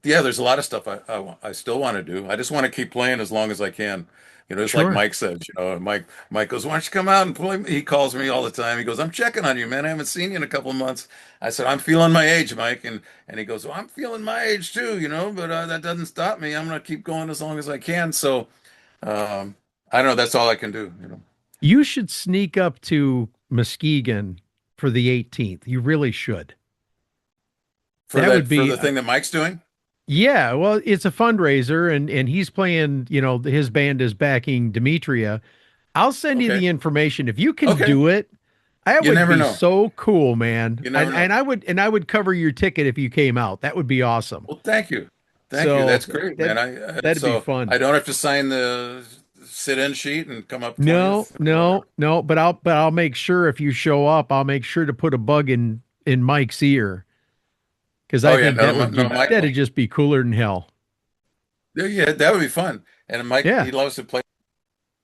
yeah, there's a lot of stuff I still want to do. I just want to keep playing as long as I can. Just like Sure. Mike says, and Mike goes, "Why don't you come out and play?" He calls me all the time. He goes, "I'm checking on you, man. I haven't seen you in a couple of months." I said, "I'm feeling my age, Mike," and he goes, "Well, I'm feeling my age too, but that doesn't stop me. I'm gonna keep going as long as I can." So, um, I don't know. That's all I can do. You should sneak up to Muskegon for the 18th. You really should. That would For be, the thing that Mike's doing. yeah, well, it's a fundraiser and he's playing, his band is backing Demetria. I'll send you Okay. the information. If you can Okay. do it, that You would never be know. so cool, man. You never And know. I would cover your ticket if you came out. That would be awesome. Well, thank you. Thank you. So That's great, that man. that'd be So fun. I don't have to sign the sit-in sheet and come up No, 20th or no, whatever. no, but I'll make sure if you show up, I'll make sure to put a bug in Mike's ear because Oh I yeah, think no, no, that'd just be cooler than hell. yeah, that would be fun. And Mike, Yeah. he loves to play.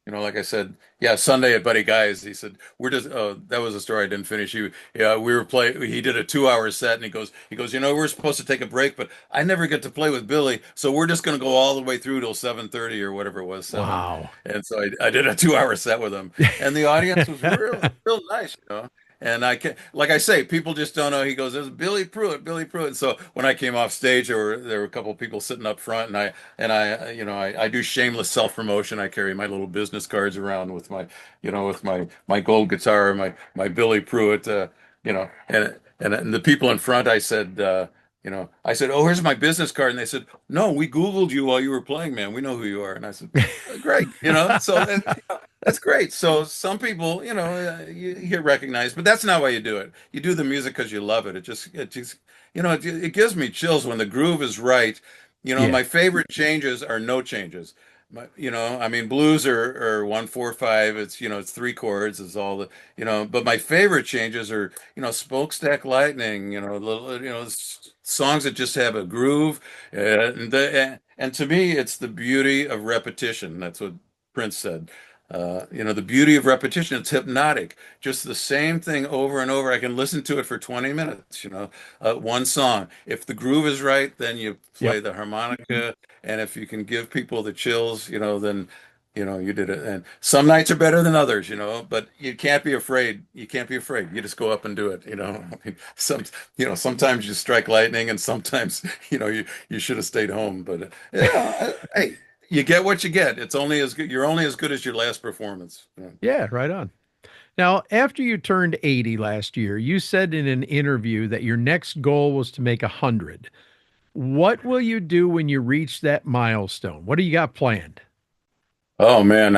Like I said, yeah, Sunday at Buddy Guy's, he said, we're just, oh, that was a story I didn't finish. Yeah, we were playing, he did a 2 hour set and he goes, we're supposed to take a break, but I never get to play with Billy. So we're just going to go all the way through till 7:30 or whatever it was, seven. Wow. And so I did a 2 hour set with him and the audience was real nice. And I can, like I say, people just don't know. He goes, "There's Billy Pruitt, Billy Pruitt." And so when I came off stage, there were a couple of people sitting up front, and I do shameless self promotion. I carry my little business cards around with my gold guitar, my Billy Pruitt, and the people in front. I said, "Oh, here's my business card," and they said, "No, we Googled you while you were playing, man. We know who you are." And I said, "Great, so." That's great. So some people, you get recognized, but that's not why you do it. You do the music because you love it. It gives me chills when the groove is right. Yeah. My favorite changes are no changes. I mean, blues are 1 4 5. It's three chords. It's all but my favorite changes are, smokestack lightning, little, songs that just have a groove. And to me, it's the beauty of repetition. That's what Prince said. The beauty of repetition, it's hypnotic. Just the same thing over and over. I can listen to it for 20 minutes, one song. If the groove is right, then you play Yep. the harmonica. And if you can give people the chills, then, you did it. And some nights are better than others, but you can't be afraid. You can't be afraid. You just go up and do it. I mean, sometimes you strike lightning and sometimes, you should have stayed home. But, hey, you get what you get. It's only as good. You're only as good as your last performance. Yeah. Yeah, right on. Now, after you turned 80 last year, you said in an interview that your next goal was to make 100. What will you do when you reach that milestone? What do you got planned? Oh man,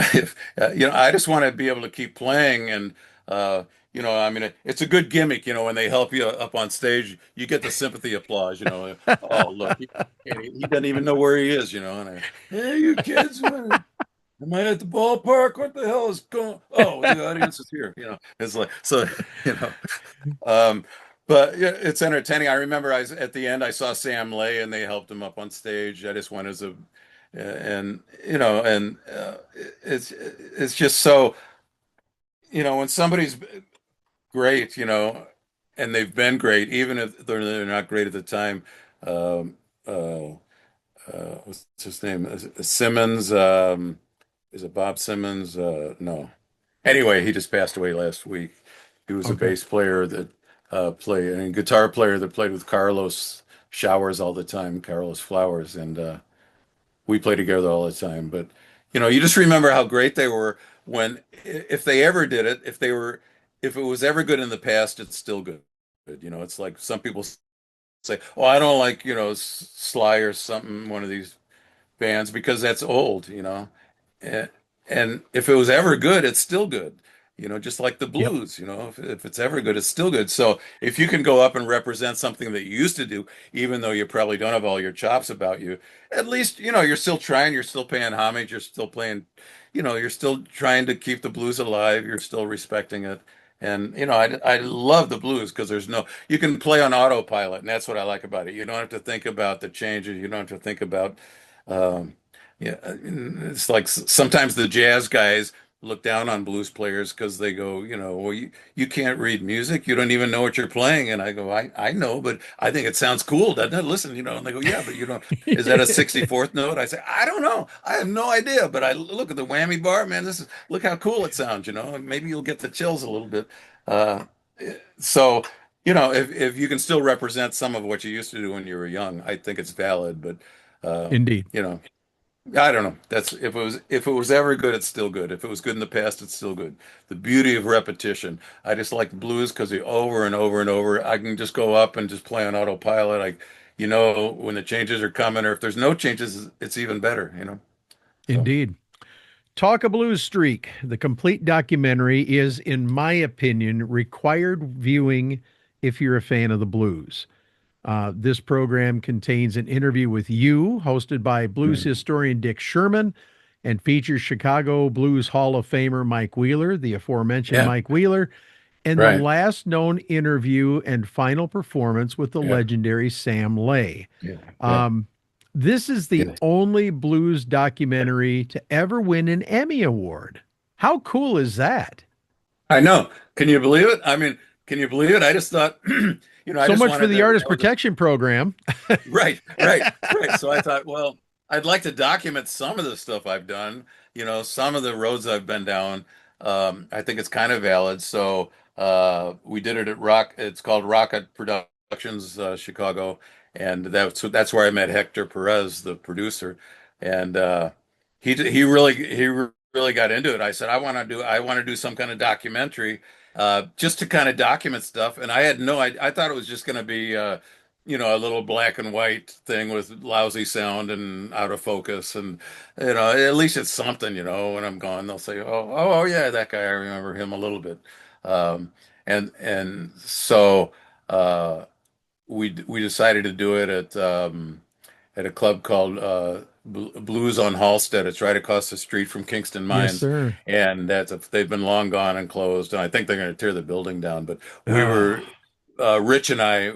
I just want to be able to keep playing, and I mean, it's a good gimmick, when they help you up on stage, you get the sympathy applause. Oh look, he doesn't even know where he is, hey, you kids, am I at the ballpark? What the hell is going? Oh, the audience is here. It's like so. You know, um, but yeah, it's entertaining. I remember at the end I saw Sam Lay and they helped him up on stage. I just went as a and it's just so when somebody's great, and they've been great, even if they're not great at the time. Um, uh, what's his name? Simmons. Is it Bob Simmons? No. Anyway, he just passed away last week. He was a Okay. bass player that played and a guitar player that played with Carlos Showers all the time, Carlos Flowers, and we play together all the time. But you just remember how great they were when, if they ever did it, if it was ever good in the past, it's still good. It's like some people say, "Oh, I don't like Sly or something, one of these bands because that's old." and if it was ever good, it's still good. Just like the Yep. blues, if it's ever good, it's still good. So if you can go up and represent something that you used to do, even though you probably don't have all your chops about you, at least, you're still trying, you're still paying homage, you're still playing, you're still trying to keep the blues alive, you're still respecting it. And, I love the blues because you can play on autopilot, and that's what I like about it. You don't have to think about the changes, you don't have to think about, um, yeah, it's like sometimes the jazz guys look down on blues players because they go, well, you can't read music. You don't even know what you're playing. And I go, I know, but I think it sounds cool, doesn't it? Listen, and they go, yeah, but you don't, is that a 64th note? I say, I don't know. I have no idea, but I look at the whammy bar, man, look how cool it sounds, and maybe you'll get the chills a little bit. Uh, so, if you can still represent some of what you used to do when you were young, I think it's valid, but, uh, Indeed. you know, I don't know. That's if it was ever good, it's still good. If it was good in the past, it's still good. The beauty of repetition. I just like the blues because you over and over and over. I can just go up and just play on autopilot. When the changes are coming, or if there's no changes, it's even better. So Indeed. Talk a Blues Streak, the complete documentary, is, in my opinion, required viewing if you're a fan of the blues. This program contains an interview with you, hosted by blues mm, historian Dick Shurman, and features Chicago Blues Hall of Famer Mike Wheeler, the aforementioned yeah, Mike Wheeler, and the right, last known interview and final performance with the yeah, legendary Sam Lay. yeah, yeah, Um, this is the yeah. only blues documentary to ever win an Emmy Award. How cool is that? I know. Can you believe it? I mean, can you believe it? I just thought, I So just much for wanted the to. Artist That was Protection Program. Right, right, right. So I thought, well, I'd like to document some of the stuff I've done, some of the roads I've been down. I think it's kind of valid. So we did it at it's called Rocket Productions, Chicago, and that's where I met Hector Perez, the producer, and he really got into it. I said, I want to do some kind of documentary, just to kind of document stuff, and I had no, I thought it was just going to be. A little black and white thing with lousy sound and out of focus. And, at least it's something, when I'm gone, they'll say, oh, yeah, that guy, I remember him a little bit. Um, and so, we decided to do it at a club called, Blues on Halstead. It's right across the street from Kingston Yes, Mines. sir. And they've been long gone and closed. And I think they're going to tear the building down, but we were, Ah, Rich and I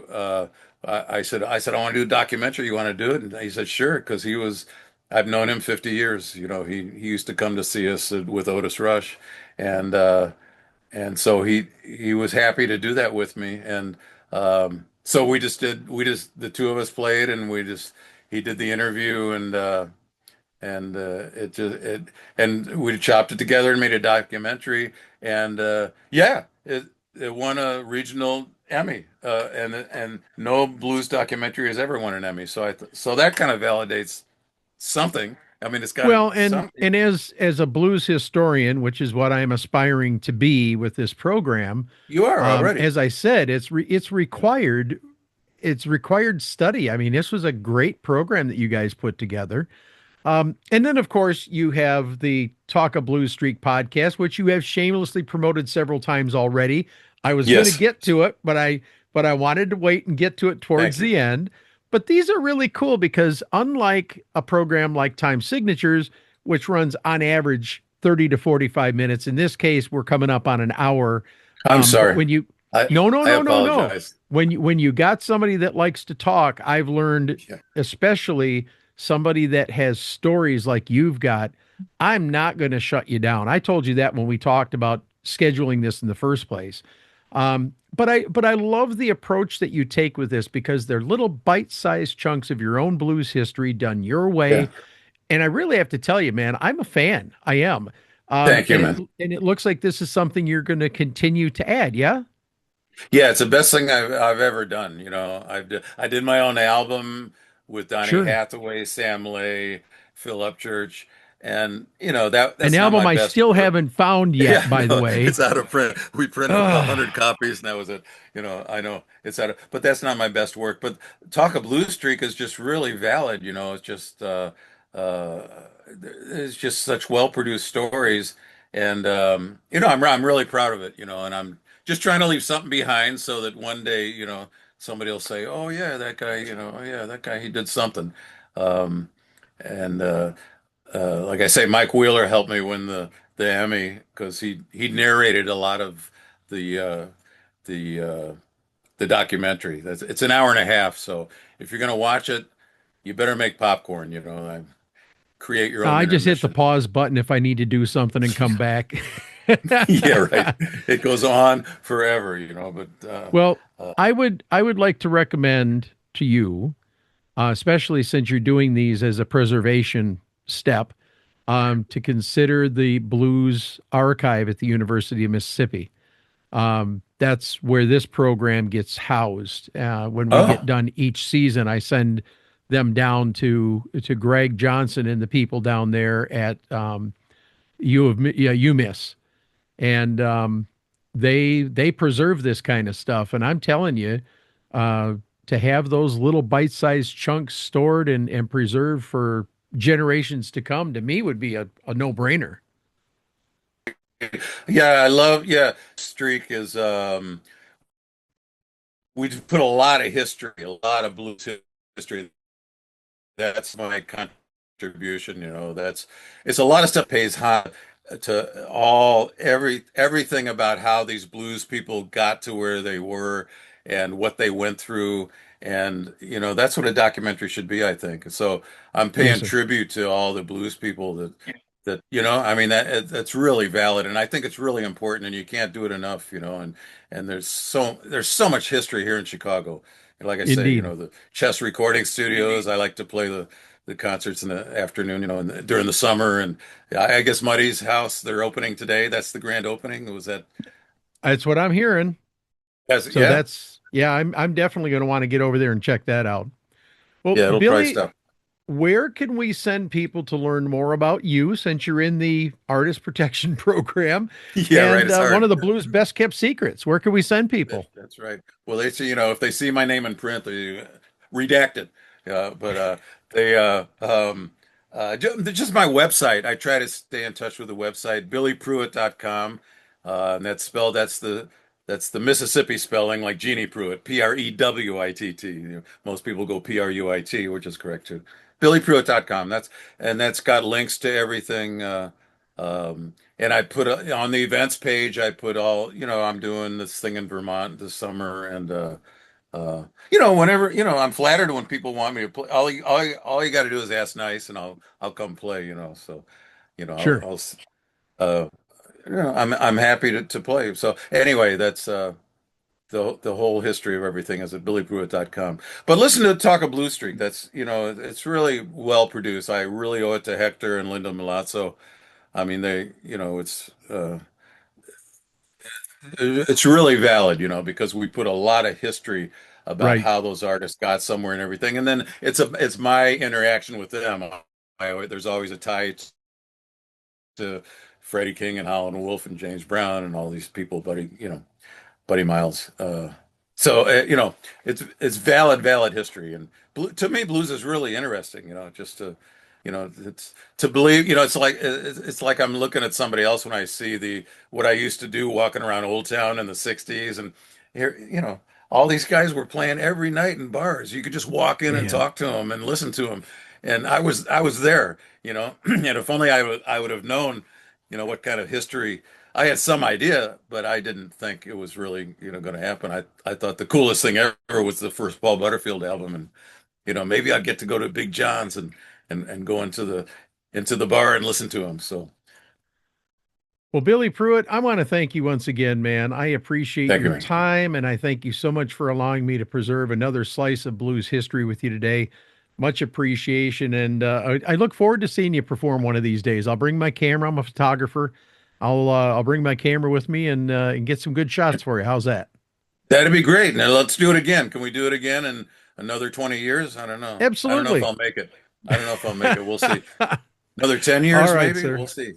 said, I want to do a documentary. You want to do it? And he said, sure, because I've known him 50 years. He used to come to see us with Otis Rush, and so he was happy to do that with me. And so the two of us played, and he did the interview, and it just it and we chopped it together and made a documentary, and yeah, it won a regional Emmy, and no blues documentary has ever won an Emmy, so that kind of validates something. I mean, it's got well, and something. and as a blues historian, which is what I'm aspiring to be with this program, You are already. as I said, it's required study. I mean, this was a great program that you guys put together. And then, of course, you have the Talk a Blues Streak podcast, which you have shamelessly promoted several times already. I was going to Yes, get to it, but I wanted to wait and get to it towards thank you. the end. But these are really cool because unlike a program like Time Signatures, which runs on average 30 to 45 minutes, in this case, we're coming up on an hour. I'm But sorry. when you, I no, no, I no, no, no. apologize. When you got somebody that likes to talk, I've learned, Yeah. especially somebody that has stories like you've got, I'm not going to shut you down. I told you that when we talked about scheduling this in the first place. But I love the approach that you take with this because they're little bite-sized chunks of your own blues history done your Yeah. way. And I really have to tell you, man, I'm a fan. I am. Thank you, And it man. and it looks like this is something you're going to continue to add. Yeah, Yeah, it's the best thing I've ever done. I did my own album with Donny sure. Hathaway, Sam Lay, Phil Upchurch, and that An that's not album my I best still work. haven't found yet, Yeah, by the no, way. it's out of print. We printed a Ugh. hundred copies, and that was it. I know it's out of, but that's not my best work. But Talk a Blue Streak is just really valid. It's just uh, there's just such well-produced stories, and I'm really proud of it, and I'm just trying to leave something behind so that one day, somebody will say, "Oh yeah, that guy, oh yeah, that guy, he did something." Um, and like I say, Mike Wheeler helped me win the Emmy because he narrated a lot of the the uh, the documentary. It's an hour and a half, so if you're gonna watch it, you better make popcorn. Create your own I just hit the intermission. pause button if I need to do something and come back. Yeah, right. It goes on forever, but Well, I would like to recommend to you, especially since you're doing these as a preservation step, to consider the Blues Archive at the University of Mississippi. That's where this program gets housed. When we get oh, done each season, I send them down to Greg Johnson and the people down there at UMiss, and they preserve this kind of stuff. And I'm telling you, uh, to have those little bite-sized chunks stored and preserved for generations to come, to me would be a no-brainer. yeah, yeah, streak is we put a lot of history, a lot of blues history. That's my contribution, that's it's a lot of stuff pays high to everything about how these blues people got to where they were and what they went through. And that's what a documentary should be, I think. So I'm Yes, paying sir. tribute to all the blues people that I mean, that's really valid, and I think it's really important, and you can't do it enough, and there's so much history here in Chicago. And like I say, Indeed. the Chess recording studios, I like to play the concerts in the afternoon, during the summer. And I guess Muddy's house, they're opening today. That's the grand opening. Was that? That's what I'm hearing. So Yeah, yeah, I'm definitely going to want to get over there and check that out. Well, yeah, it'll probably Billy, stop. where can we send people to learn more about you since you're in the artist protection program Yeah, right. and It's one hard. of the blues best kept secrets? Where can we send people? That's right. Well, they see, if they see my name in print, they redact it. But they just my website. I try to stay in touch with the website, billyprewitt.com. And that's the Mississippi spelling, like Jeannie Pruitt, Prewitt. Most people go Pruit, which is correct too. Billyprewitt.com. That's got links to everything. And I put on the events page, I put all, I'm doing this thing in Vermont this summer. And whenever, I'm flattered when people want me to play. All you got to do is ask nice, and I'll come play. So, Sure. uh, I'm happy to play. So anyway, that's the whole history of everything is at billypruitt.com. But listen to Talk of Blue Streak. That's, it's really well produced. I really owe it to Hector and Linda Milazzo. I mean, it's really valid, because we put a lot of history about Right. how those artists got somewhere and everything. And then it's my interaction with them. There's always a tie to Freddie King and Howlin' Wolf and James Brown and all these people, Buddy Miles. So it's valid history, and to me, blues is really interesting. Just to, it's to believe. It's like I'm looking at somebody else when I see the what I used to do walking around Old Town in the '60s, and here, all these guys were playing every night in bars. You could just walk in and Man. talk to them and listen to them, and I was there. And if only I would have known, what kind of history. I had some idea, but I didn't think it was really, going to happen. I thought the coolest thing ever was the first Paul Butterfield album, and maybe I'd get to go to Big John's and go into the bar and listen to him. So Well, Billy Pruitt, I want to thank you once again, man. I appreciate thank you, your man. time, and I thank you so much for allowing me to preserve another slice of blues history with you today. Much appreciation, and I look forward to seeing you perform one of these days. I'll bring my camera. I'm a photographer. I'll bring my camera with me and get some good shots for you. How's that? That'd be great. Now let's do it again. Can we do it again in another 20 years? I don't know. I don't know if Absolutely. I'll make it. I don't know if I'll make it. We'll see. Another 10 All years, right, maybe. sir. We'll see.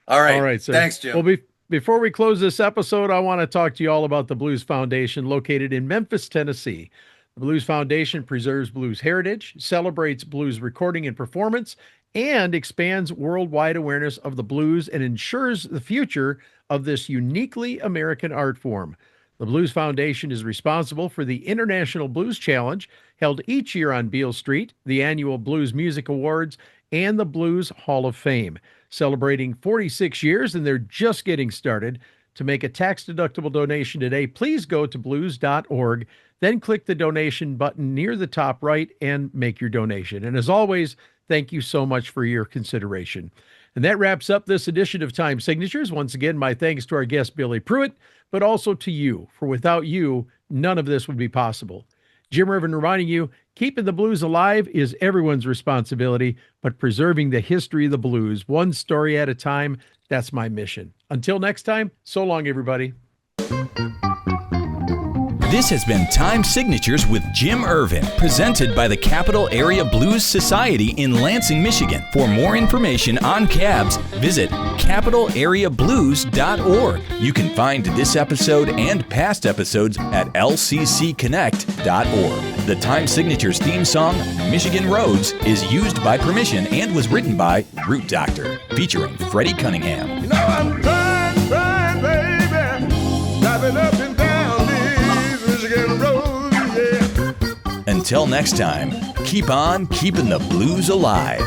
All All right. right, sir. Thanks, Well, Jim. before we close this episode, I want to talk to you all about the Blues Foundation located in Memphis, Tennessee. The Blues Foundation preserves blues heritage, celebrates blues recording and performance, and expands worldwide awareness of the blues and ensures the future of this uniquely American art form. The Blues Foundation is responsible for the International Blues Challenge, held each year on Beale Street, the annual Blues Music Awards, and the Blues Hall of Fame. Celebrating 46 years, and they're just getting started. To make a tax-deductible donation today, please go to blues.org, then click the donation button near the top right and make your donation. And as always, thank you so much for your consideration. And that wraps up this edition of Time Signatures. Once again, my thanks to our guest, Billy Prewitt, but also to you, for without you, none of this would be possible. Jim Ervin reminding you, keeping the blues alive is everyone's responsibility, but preserving the history of the blues, one story at a time, that's my mission. Until next time, so long, everybody. This has been Time Signatures with Jim Ervin, presented by the Capital Area Blues Society in Lansing, Michigan. For more information on cabs, visit capitalareablues.org. You can find this episode and past episodes at lccconnect.org. The Time Signatures theme song, Michigan Roads, is used by permission and was written by Root Doctor, featuring Freddie Cunningham. You know I'm trying, baby, driving up and down these Michigan roads, yeah. Until next time, keep on keeping the blues alive.